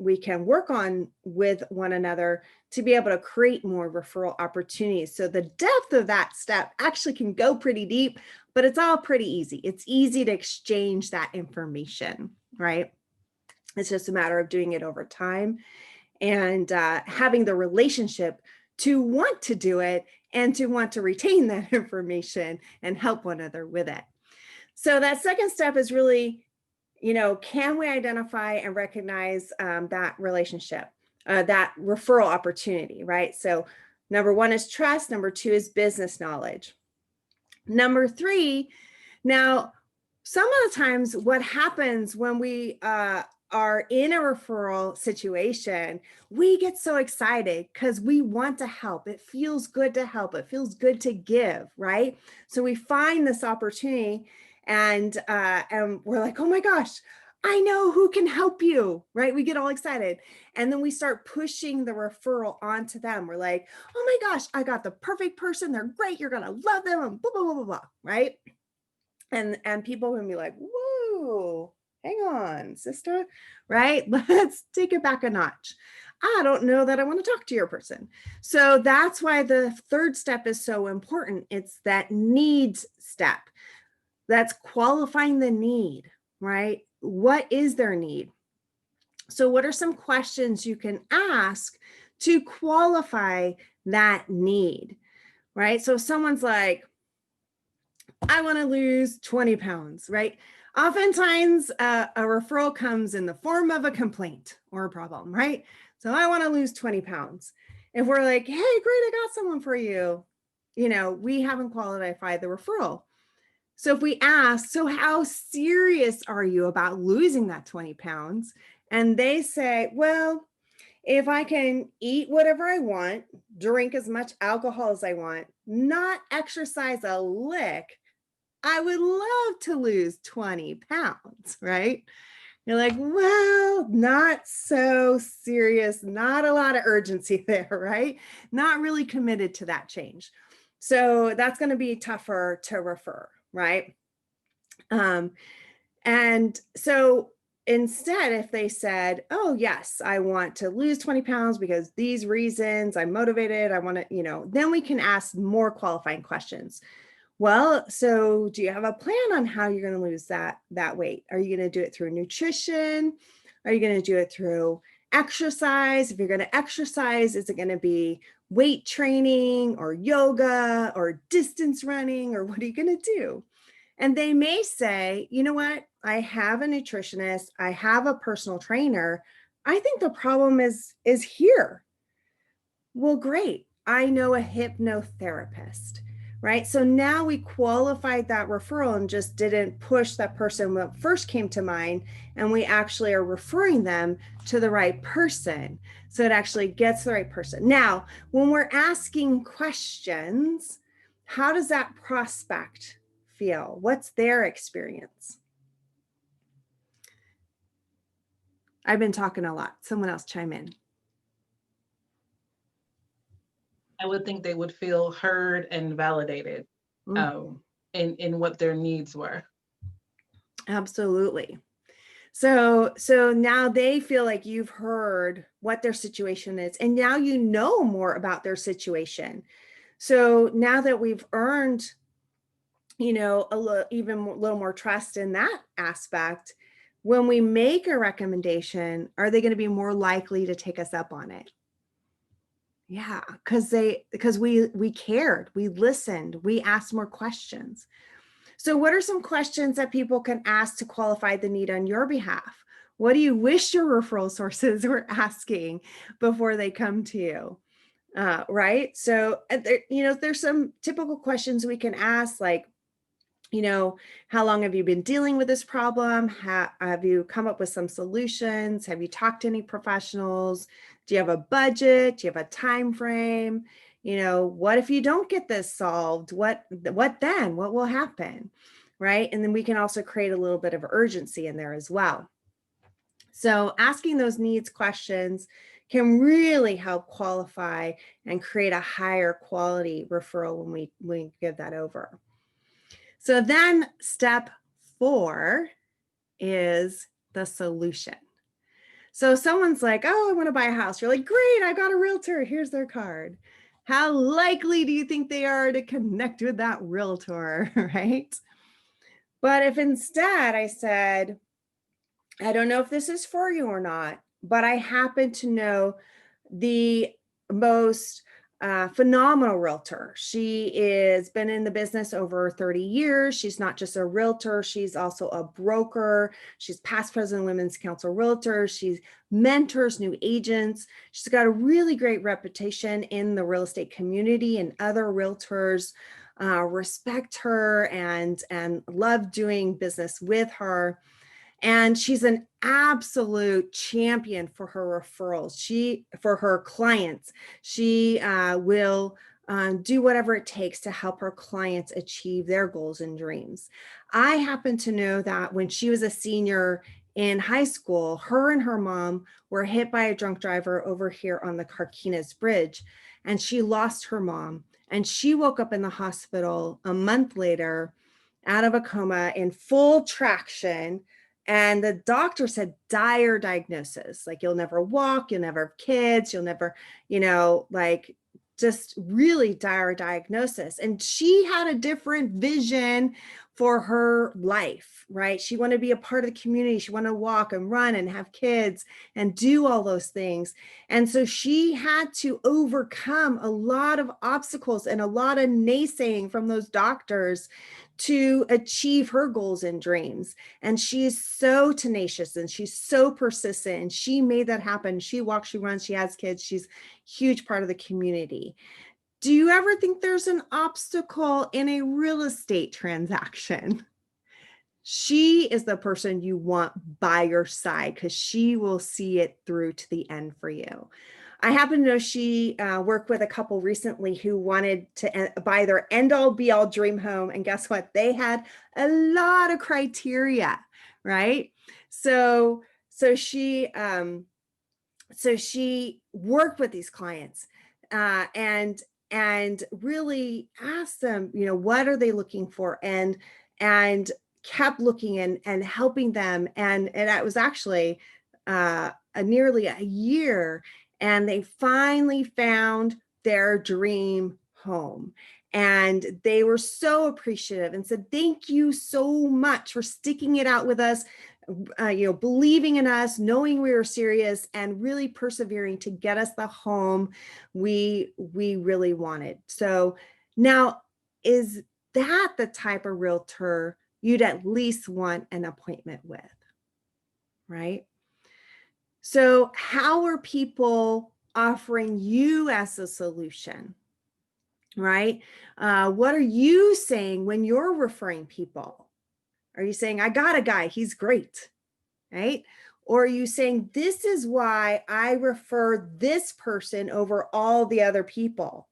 work on with one another to be able to create more referral opportunities. So the depth of that step actually can go pretty deep, but it's all pretty easy. It's easy to exchange that information, right? It's just a matter of doing it over time and having the relationship to want to do it and to want to retain that information and help one another with it. So that second step is really, can we identify and recognize that relationship, that referral opportunity, right? So number one is trust. Number two is business knowledge. Number three, now, some of the times what happens when we are in a referral situation, we get so excited because we want to help. It feels good to help. It feels good to give, right? So we find this opportunity and we're like, oh my gosh, I know who can help you, right? We get all excited. And then we start pushing the referral onto them. We're like, oh my gosh, I got the perfect person. They're great. You're going to love them. And blah, blah, blah, blah, blah, right? And people will be like, whoa, hang on, sister, right? Let's take it back a notch. I don't know that I want to talk to your person. So that's why the third step is so important. It's that needs step. That's qualifying the need, right? What is their need? So what are some questions you can ask to qualify that need, right? So if someone's like, I want to lose 20 pounds, right? Oftentimes, a referral comes in the form of a complaint or a problem, right? So I want to lose 20 pounds. If we're like, hey, great, I got someone for you, we haven't qualified the referral. So if we ask, so how serious are you about losing that 20 pounds? And they say, well, if I can eat whatever I want, drink as much alcohol as I want, not exercise a lick, I would love to lose 20 pounds, right? You're like, well, not so serious, not a lot of urgency there, right? Not really committed to that change. So that's going to be tougher to refer, right? And so instead, if they said, oh, yes, I want to lose 20 pounds because these reasons, I'm motivated, I want to, then we can ask more qualifying questions. Well, so do you have a plan on how you're going to lose that weight? Are you going to do it through nutrition? Are you going to do it through exercise? If you're going to exercise, is it going to be weight training or yoga or distance running, or what are you going to do? And they may say, you know what? I have a nutritionist. I have a personal trainer. I think the problem is here. Well, great. I know a hypnotherapist, right? So now we qualified that referral and just didn't push that person that first came to mind. And we actually are referring them to the right person. So it actually gets the right person. Now, when we're asking questions, how does that prospect feel? What's their experience? I've been talking a lot. Someone else chime in. I would think they would feel heard and validated in what their needs were. Absolutely. So now they feel like you've heard what their situation is, and now you know more about their situation. So now that we've earned even a little more trust in that aspect. When we make a recommendation, are they going to be more likely to take us up on it? Yeah, because we cared, we listened, we asked more questions. So what are some questions that people can ask to qualify the need on your behalf? What do you wish your referral sources were asking before they come to you? Right? So, there's some typical questions we can ask, like, how long have you been dealing with this problem? Have you come up with some solutions? Have you talked to any professionals? Do you have a budget? Do you have a time frame? What if you don't get this solved? What then? What will happen? Right? And then we can also create a little bit of urgency in there as well. So asking those needs questions can really help qualify and create a higher quality referral when we give that over. So then step 4 is the solution. So someone's like, oh, I want to buy a house. You're like, great, I got a realtor. Here's their card. How likely do you think they are to connect with that realtor, right? But if instead I said, I don't know if this is for you or not, but I happen to know the most phenomenal realtor. She has been in the business over 30 years. She's not just a realtor, she's also a broker. She's past president of Women's Council Realtor. She mentors new agents. She's got a really great reputation in the real estate community, and other realtors respect her and love doing business with her. And she's an absolute champion for her referrals. For her clients, she will do whatever it takes to help her clients achieve their goals and dreams. I happen to know that when she was a senior in high school, her and her mom were hit by a drunk driver over here on the Carquinez Bridge, and she lost her mom. And she woke up in the hospital a month later out of a coma in full traction. And the doctor said dire diagnosis, like you'll never walk, you'll never have kids, you'll never, just really dire diagnosis. And she had a different vision for her life, right? She wanted to be a part of the community. She wanted to walk and run and have kids and do all those things. And so she had to overcome a lot of obstacles and a lot of naysaying from those doctors to achieve her goals and dreams. And she's so tenacious and she's so persistent, and she made that happen. She walks, she runs, she has kids. She's a huge part of the community. Do you ever think there's an obstacle in a real estate transaction? She is the person you want by your side because she will see it through to the end for you. I happen to know she worked with a couple recently who wanted to buy their end-all be-all dream home. And guess what? They had a lot of criteria, right? So she worked with these clients and really asked them, what are they looking for? And kept looking and helping them. And it was actually nearly a year. And they finally found their dream home. And they were so appreciative and said, thank you so much for sticking it out with us, believing in us, knowing we were serious, and really persevering to get us the home we really wanted. So now, is that the type of realtor you'd at least want an appointment with, right? So how are people offering you as a solution, right? What are you saying when you're referring people? Are you saying, I got a guy, he's great, right? Or are you saying, this is why I refer this person over all the other people,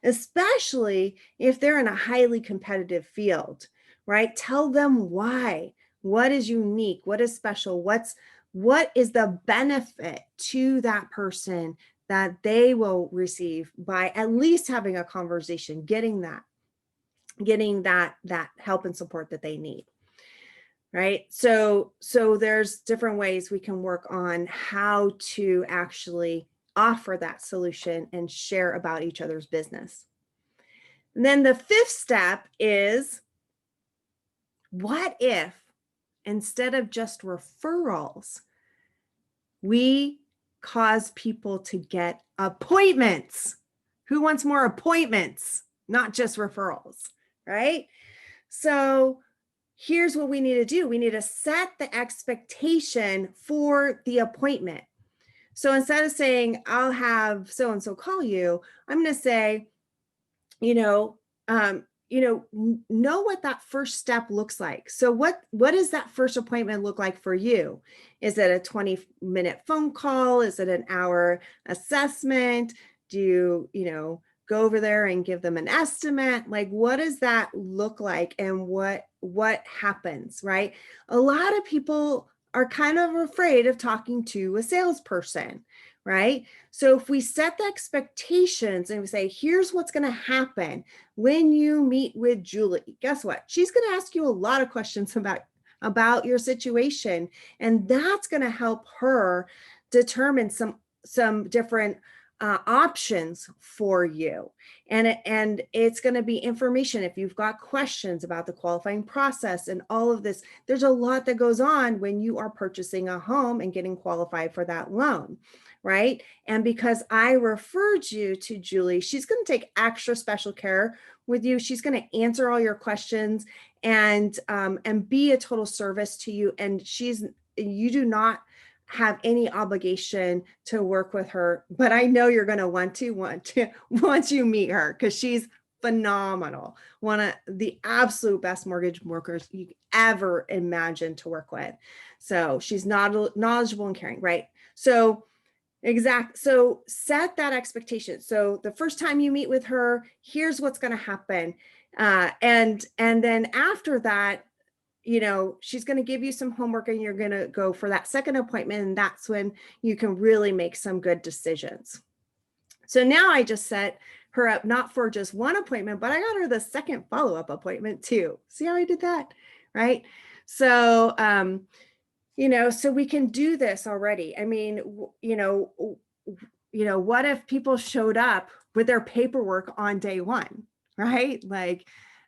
especially if they're in a highly competitive field, right? Tell them why. What is unique? What is special? What is the benefit to that person that they will receive by at least having a conversation, getting that help and support that they need, right? So there's different ways we can work on how to actually offer that solution and share about each other's business. And then the 5th step is what if instead of just referrals, we cause people to get appointments? Who wants more appointments, not just referrals, right? So here's what we need to do. We need to set the expectation for the appointment. So instead of saying, I'll have so-and-so call you, I'm going to say, know what that first step looks like. So what does that first appointment look like for you? Is it a 20-minute phone call? Is it an hour assessment? Do you, go over there and give them an estimate? Like, what does that look like, and what happens, right? A lot of people are kind of afraid of talking to a salesperson, right? So if we set the expectations and we say, here's what's going to happen when you meet with Julie, guess what? She's going to ask you a lot of questions about your situation. And that's going to help her determine some different options for you. And it's going to be information. If you've got questions about the qualifying process and all of this, there's a lot that goes on when you are purchasing a home and getting qualified for that loan, right? And because I referred you to Julie, she's going to take extra special care with you. She's going to answer all your questions and be a total service to you. And you do not have any obligation to work with her, but I know you're going to want to once you meet her, because she's phenomenal. One of the absolute best mortgage brokers you ever imagine to work with. So she's not knowledgeable and caring, right? So set that expectation. So the first time you meet with her, here's what's going to happen. And then after that, she's going to give you some homework, and you're going to go for that second appointment. And that's when you can really make some good decisions. So now I just set her up, not for just one appointment, but I got her the second follow-up appointment too. See how I did that? Right. So, so we can do this already. I mean, what if people showed up with their paperwork on day one, right? Like,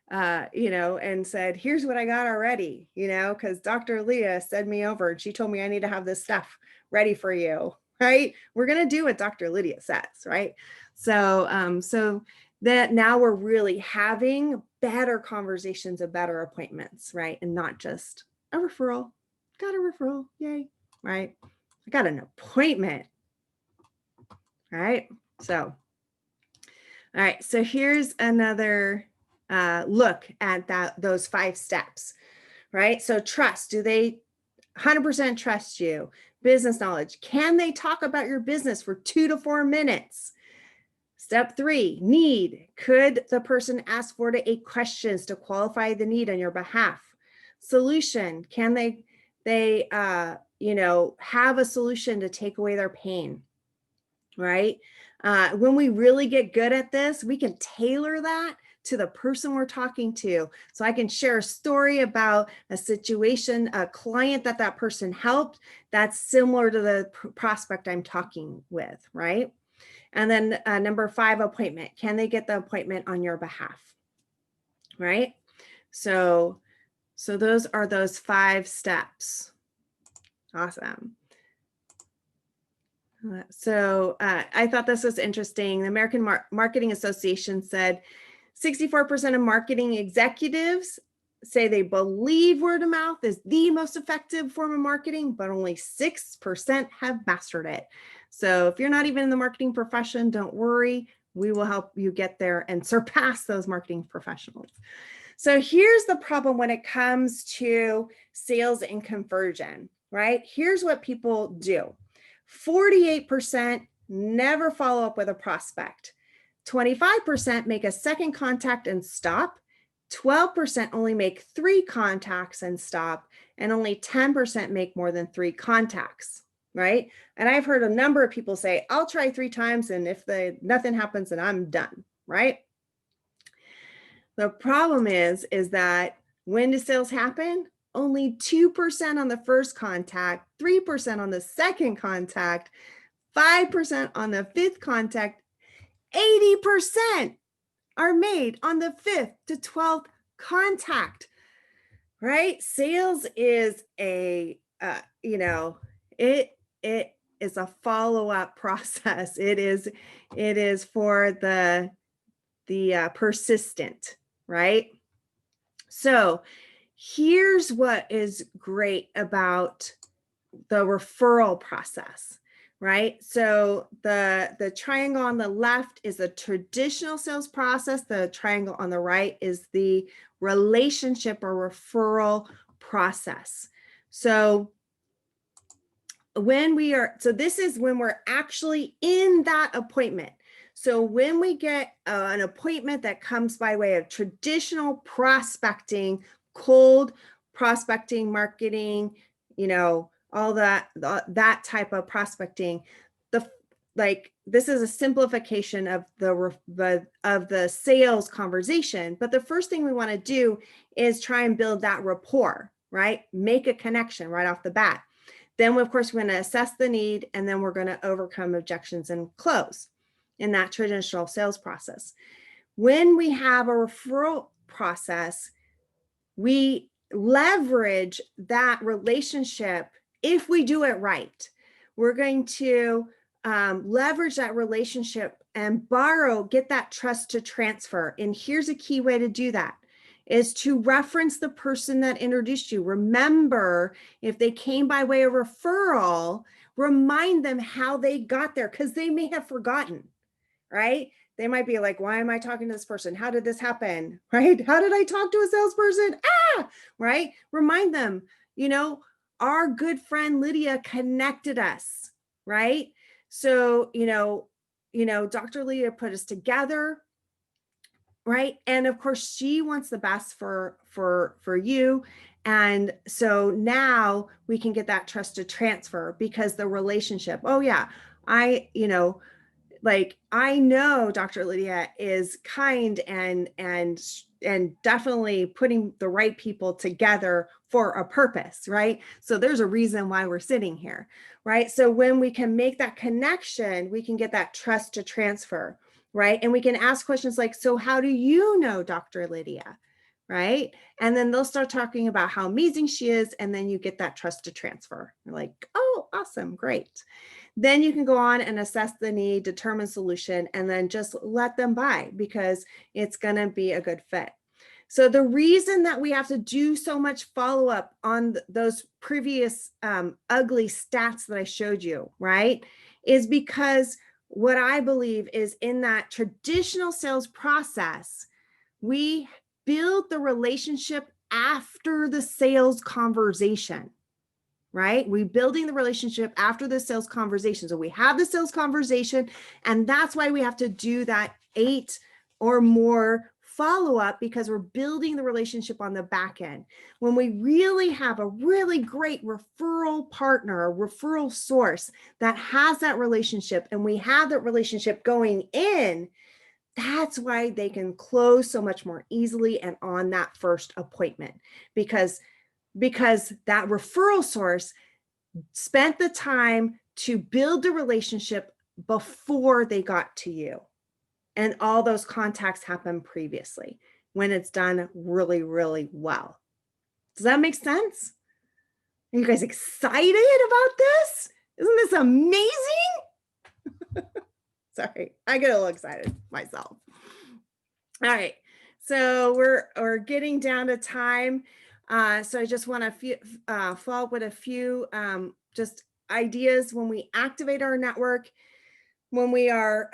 and said, here's what I got already, because Dr. Leah sent me over and she told me I need to have this stuff ready for you, right? We're going to do what Dr. Lydia says, right? So that now we're really having better conversations and better appointments, right? And not just a referral. Got a referral, yay, right? I got an appointment, right? So, all right, so here's another look at those 5 steps, right? So trust, do they 100% trust you? Business knowledge, can they talk about your business for 2 to 4 minutes? Step 3, need, could the person ask 4 to 8 questions to qualify the need on your behalf? Solution, can they have a solution to take away their pain, right? When we really get good at this, we can tailor that to the person we're talking to. So I can share a story about a situation, a client that person helped that's similar to the prospect I'm talking with, right? And then number 5, appointment. Can they get the appointment on your behalf, right? So those are those 5 steps. Awesome. So I thought this was interesting. The American Marketing Association said 64% of marketing executives say they believe word of mouth is the most effective form of marketing, but only 6% have mastered it. So if you're not even in the marketing profession, don't worry. We will help you get there and surpass those marketing professionals. So here's the problem when it comes to sales and conversion, right? Here's what people do. 48% never follow up with a prospect. 25% make a second contact and stop. 12% only make 3 contacts and stop. And only 10% make more than 3 contacts, right? And I've heard a number of people say, I'll try 3 times, and if nothing happens, then I'm done, right? The problem is that when do sales happen? Only 2% on the first contact, 3% on the second contact, 5% on the 5th contact, 80% are made on the 5th to 12th contact. right? Sales is a, it is a follow-up process. It is for the persistent, right? So here's what is great about the referral process, right? So the triangle on the left is a traditional sales process. The triangle on the right is the relationship or referral process. So this is when we're actually in that appointment. So when we get an appointment that comes by way of traditional prospecting, cold prospecting, marketing, all that type of prospecting, this is a simplification of the sales conversation. But the first thing we want to do is try and build that rapport, right? Make a connection right off the bat. Then, of course, we're going to assess the need, and then we're going to overcome objections and close in that traditional sales process. When we have a referral process, we leverage that relationship. If we do it right, we're going to leverage that relationship and get that trust to transfer. And here's a key way to do that is to reference the person that introduced you. Remember, if they came by way of referral, remind them how they got there, because they may have forgotten, right? They might be like, why am I talking to this person? How did this happen? Right? How did I talk to a salesperson? Right? Remind them, our good friend Lydia connected us, right? So, Dr. Lydia put us together, right? And of course, she wants the best for you. And so now we can get that trust to transfer, because the relationship, oh yeah, I know Dr. Lydia is kind and definitely putting the right people together for a purpose, right? So there's a reason why we're sitting here, right? So when we can make that connection, we can get that trust to transfer, right? And we can ask questions like, so how do you know Dr. Lydia? Right? And then they'll start talking about how amazing she is. And then you get that trust to transfer. You're like, oh, awesome, great. Then you can go on and assess the need, determine solution, and then just let them buy, because it's going to be a good fit. So the reason that we have to do so much follow-up on those previous ugly stats that I showed you, right, is because what I believe is in that traditional sales process, we build the relationship after the sales conversation. Right? We building the relationship after the sales conversation. So we have the sales conversation, and that's why we have to do that 8 or more follow-up, because we're building the relationship on the back end. When we really have a really great referral partner, a referral source that has that relationship, and we have that relationship going in, that's why they can close so much more easily and on that first appointment, because that referral source spent the time to build the relationship before they got to you. And all those contacts happened previously when it's done really, really well. Does that make sense? Are you guys excited about this? Isn't this amazing? Sorry, I get a little excited myself. All right, so we're getting down to time. So I just want to follow up with a few just ideas when we activate our network. When we are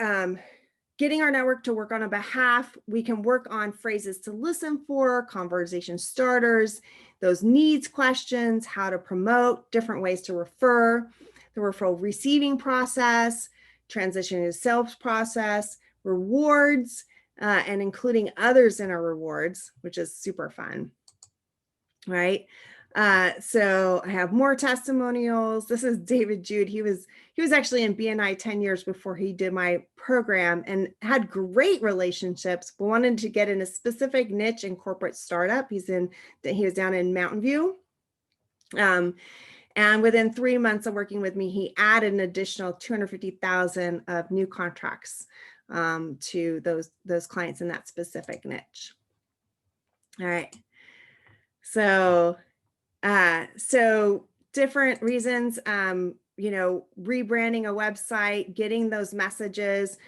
getting our network to work on our behalf, we can work on phrases to listen for, conversation starters, those needs questions, how to promote, different ways to refer, the referral receiving process, transitioning to sales process, rewards, and including others in our rewards, which is super fun, right? So I have more testimonials. This is David Jude. He was actually in BNI 10 years before he did my program, and had great relationships, but wanted to get in a specific niche in corporate startup. He was down in Mountain View. And within 3 months of working with me, he added an additional 250,000 of new contracts to those clients in that specific niche. All right. So, so different reasons, rebranding a website, getting those messages,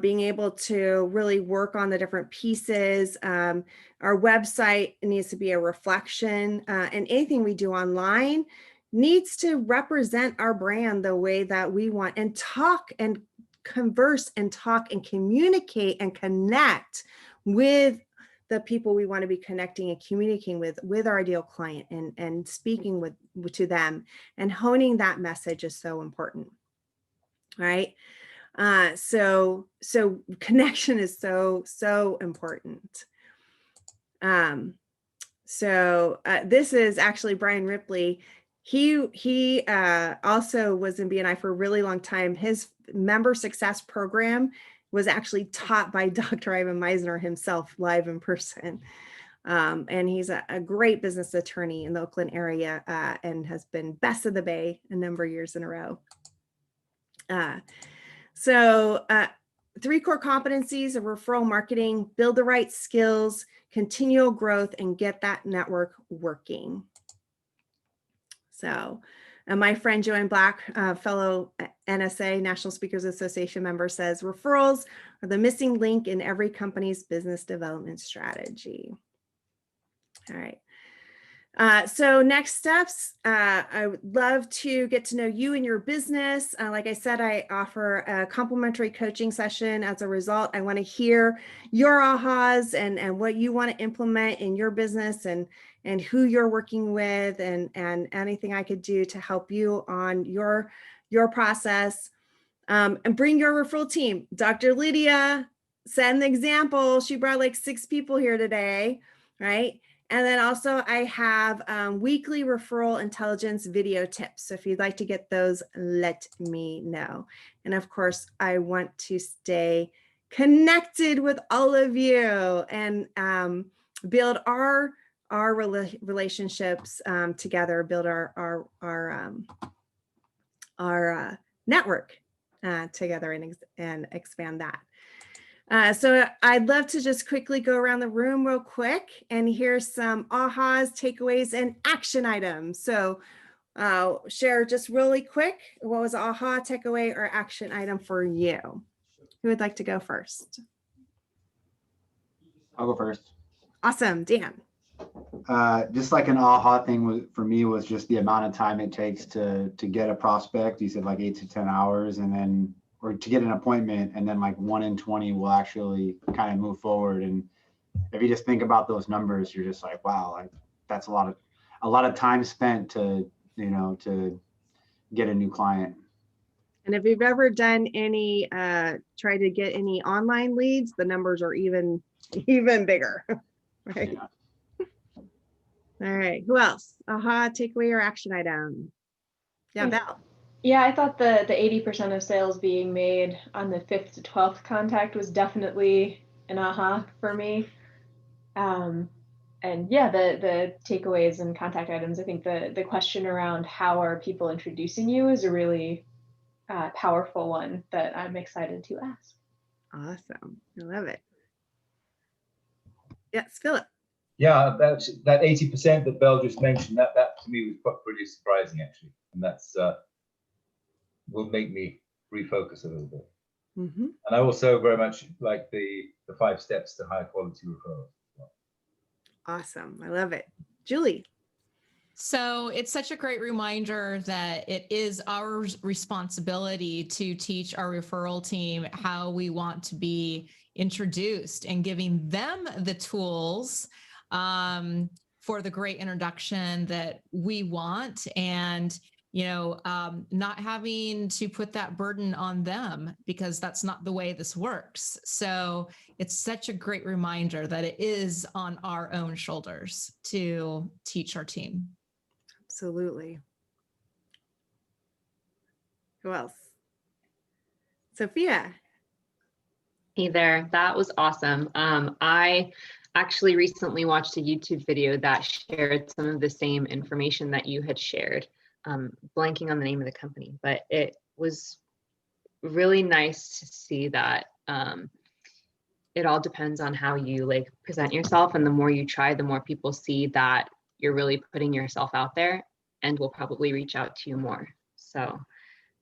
being able to really work on the different pieces. Our website needs to be a reflection, and anything we do online needs to represent our brand the way that we want, and talk and converse and talk and communicate and connect with the people we want to be connecting and communicating with our ideal client, and speaking to them, and honing that message is so important. Right. So connection is so important. This is actually Brian Ripley. He also was in BNI for a really long time. His member success program was actually taught by Dr. Ivan Meisner himself live in person. And he's a great business attorney in the Oakland area, and has been best of the Bay a number of years in a row. Three core competencies of referral marketing: build the right skills, continual growth, and get that network working. So, my friend Joanne Black, fellow NSA, National Speakers Association member, says referrals are the missing link in every company's business development strategy. All right. So next steps, I would love to get to know you and your business. Like I said, I offer a complimentary coaching session. As a result, I want to hear your ahas and what you want to implement in your business, and who you're working with, and anything I could do to help you on your process. And bring your referral team. Dr. Lydia set an example. She brought like 6 people here today, right? And then also I have weekly referral intelligence video tips. So if you'd like to get those, let me know. And of course, I want to stay connected with all of you, and build our relationships together, build our network together, and expand that. So I'd love to just quickly go around the room real quick and hear some ahas, takeaways, and action items. So share just really quick, what was aha, takeaway, or action item for you? Who would like to go first? I'll go first. Awesome, Dan. Just like an aha thing for me was just the amount of time it takes to get a prospect. You said like 8 to 10 hours, and then, or to get an appointment, and then like 1 in 20 will actually kind of move forward. And if you just think about those numbers, you're just like, wow, like that's a lot of time spent to get a new client. And if you've ever done any, try to get any online leads, the numbers are even bigger, right? Yeah. All right, who else? Aha, takeaway, or action item? Yeah, Val. Yeah, I thought the 80% of sales being made on the 5th to 12th contact was definitely an aha for me. And yeah, the takeaways and contact items, I think the question around how are people introducing you is a really powerful one that I'm excited to ask. Awesome, I love it. Yes, Philip. Yeah, that 80% that Belle just mentioned, that to me was pretty surprising actually, and that's will make me refocus a little bit. Mm-hmm. And I also very much like the 5 steps to high quality referrals. Awesome, I love it. Julie. So it's such a great reminder that it is our responsibility to teach our referral team how we want to be introduced, and giving them the tools for the great introduction that we want, and not having to put that burden on them, because that's not the way this works. So it's such a great reminder that it is on our own shoulders to teach our team. Absolutely. Who else? Sophia. Hey there, that was awesome. I actually recently watched a YouTube video that shared some of the same information that you had shared. Blanking on the name of the company, but it was really nice to see that it all depends on how you present yourself, and the more you try, the more people see that you're really putting yourself out there and will probably reach out to you more. So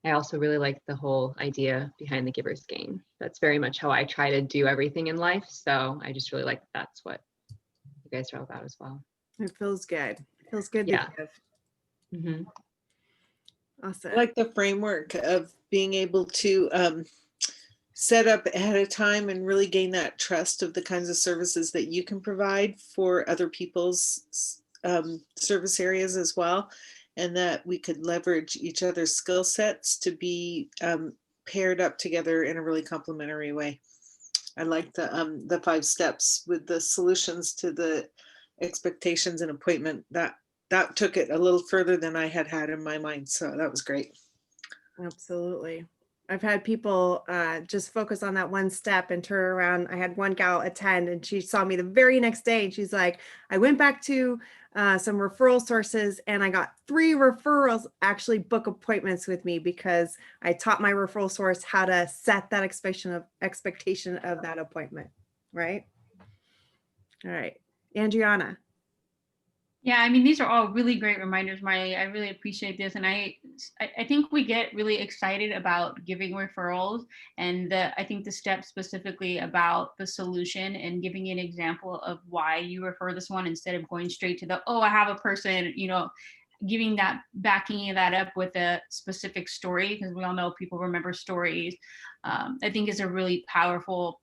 I also really like the whole idea behind the giver's gain. That's very much how I try to do everything in life. So I just really like that's what you guys are all about as well. It feels good. It feels good Yeah. to give. Mm-hmm. Awesome. I like the framework of being able to set up ahead of time and really gain that trust of the kinds of services that you can provide for other people's service areas as well. And that we could leverage each other's skill sets to be paired up together in a really complementary way. I like the 5 steps with the solutions to the expectations and appointment. That took it a little further than I had in my mind. So that was great. Absolutely. I've had people just focus on that one step and turn around. I had one gal attend and she saw me the very next day and she's like, I went back to some referral sources and I got 3 referrals actually book appointments with me because I taught my referral source how to set that expectation of that appointment. Right. All right. Andriana. Yeah, I mean, these are all really great reminders, Miley. I really appreciate this. And I think we get really excited about giving referrals. And I think the step specifically about the solution and giving an example of why you refer this one instead of going straight to the, oh, I have a person, you know, giving that, backing that up with a specific story, because we all know people remember stories, I think is a really powerful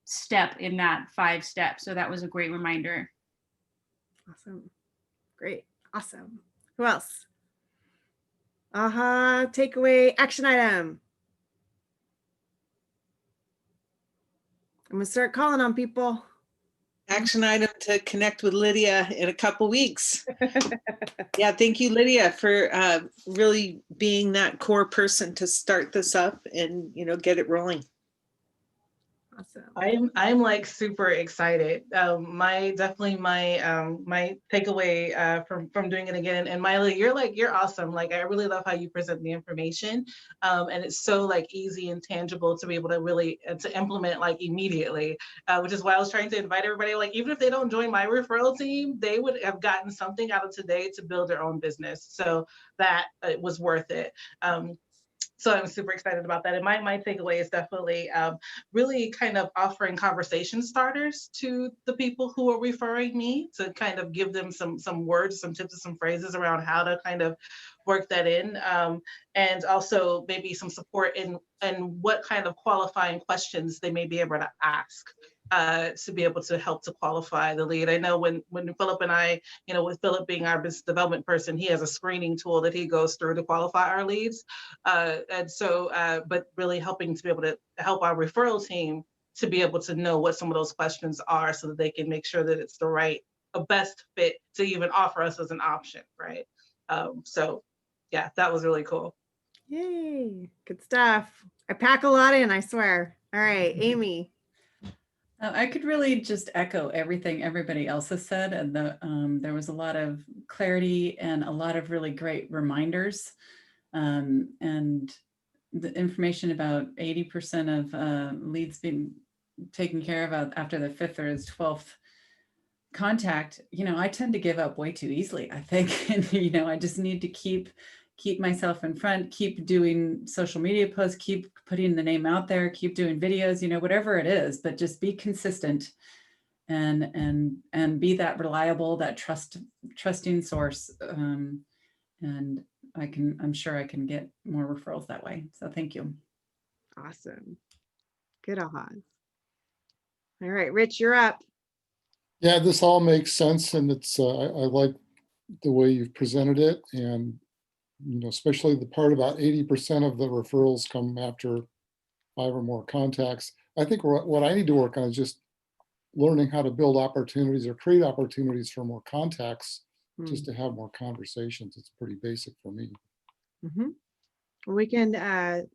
step in that 5 steps. So that was a great reminder. Awesome. Great. Awesome. Who else? Takeaway action item. I'm going to start calling on people. Action item to connect with Lydia in a couple weeks. Yeah, thank you, Lydia, for really being that core person to start this up and, you know, get it rolling. Awesome. I'm like super excited. My takeaway from doing it again, and Miley, you're awesome. Like, I really love how you present the information, and it's so like easy and tangible to be able to really to implement like immediately. Which is why I was trying to invite everybody. Like, even if they don't join my referral team, they would have gotten something out of today to build their own business. So that it was worth it. So I'm super excited about that. And my takeaway is definitely really kind of offering conversation starters to the people who are referring me, to kind of give them some words, some tips, and some phrases around how to kind of work that in. And also maybe some support in what kind of qualifying questions they may be able to ask. To be able to help to qualify the lead. I know when Philip and I, you know, with Philip being our business development person, he has a screening tool that he goes through to qualify our leads. And so, but really helping to be able to help our referral team to be able to know what some of those questions are so that they can make sure that it's a best fit to even offer us as an option, right? So yeah, that was really cool. Yay, good stuff. I pack a lot in, I swear. All right, Amy. I could really just echo everything everybody else has said, and there was a lot of clarity and a lot of really great reminders, and the information about 80% of leads being taken care of after the 5th or 12th contact. You know, I tend to give up way too easily, I think, and you know, I just need to keep myself in front, keep doing social media posts, keep putting the name out there, keep doing videos, you know, whatever it is, but just be consistent and be that reliable, that trusting source. And I'm sure I can get more referrals that way. So thank you. Awesome. Good ahas. All right, Rich, you're up. Yeah, this all makes sense, and it's I like the way you've presented it, and you know, especially the part about 80% of the referrals come after 5 or more contacts. I think what I need to work on is just learning how to build opportunities or create opportunities for more contacts, just to have more conversations. It's pretty basic for me. We can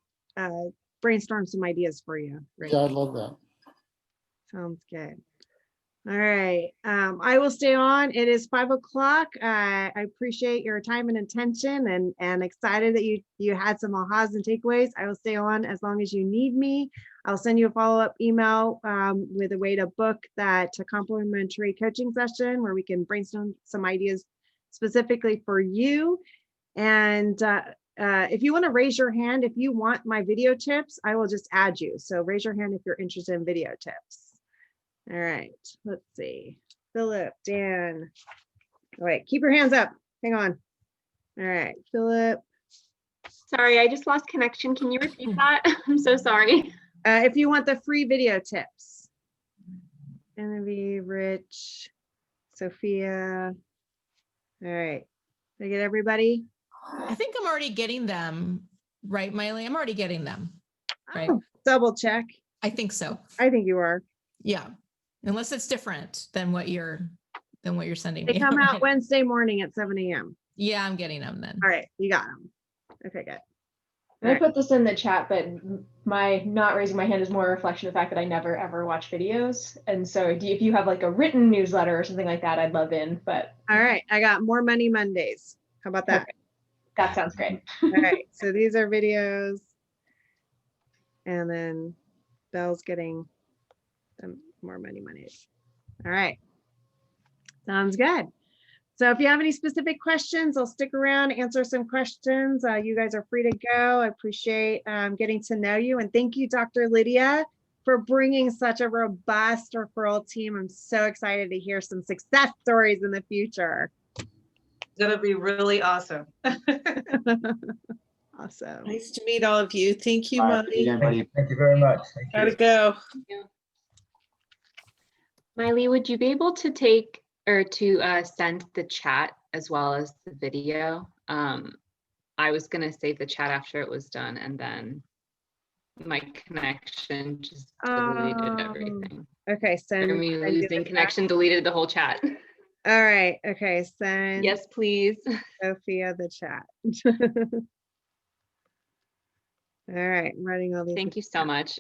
brainstorm some ideas for you. Rich. Yeah, I'd love that. Sounds good. All right. I will stay on. It is 5 o'clock. I appreciate your time and attention and excited that you had some ahas and takeaways. I will stay on as long as you need me. I'll send you a follow-up email with a way to book that complimentary coaching session where we can brainstorm some ideas specifically for you. And if you want to raise your hand, if you want my video tips, I will just add you. So raise your hand if you're interested in video tips. All right, let's see. Philip, Dan. Wait, keep your hands up. Hang on. All right, Philip. Sorry, I just lost connection. Can you repeat that? I'm so sorry. If you want the free video tips. Genevieve, Rich, Sophia. All right. Did I get everybody? I think I'm already getting them, right, Maile? I'm already getting them, right? Oh, double check. I think so. I think you are. Yeah, unless it's different than what you're sending They me. come out Wednesday morning at 7 a.m. Yeah, I'm getting them then. All right, you got them. Okay, good. And I put this in the chat, but my not raising my hand is more a reflection of the fact that I never ever watch videos. And so if you have like a written newsletter or something like that, I'd love in. But all right, I got More Money Mondays. How about that? Okay. That sounds great. All right, so these are videos. And then Belle's getting some More Money Mondays. All right. Sounds good. So if you have any specific questions, I'll stick around, answer some questions. You guys are free to go. I appreciate getting to know you. And thank you, Dr. Lydia, for bringing such a robust referral team. I'm so excited to hear some success stories in the future. It's gonna be really awesome. Awesome. Nice to meet all of you. Thank you, All right, Molly. everybody. Thank you very much. Thank Gotta you. go. Maile, would you be able to take or to send the chat as well as the video? I was gonna save the chat after it was done, and then my connection just deleted everything. Okay, send. Or me send you losing the connection deleted the whole chat. All right. Okay, send Yes, please. Sophia the chat. All right, I'm writing all these. Thank you so much.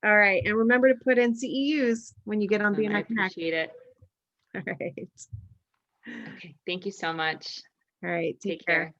All right, and remember to put in CEUs when you get on I BNI Connect. appreciate it. All right. Okay, thank you so much. All right, take care. Care.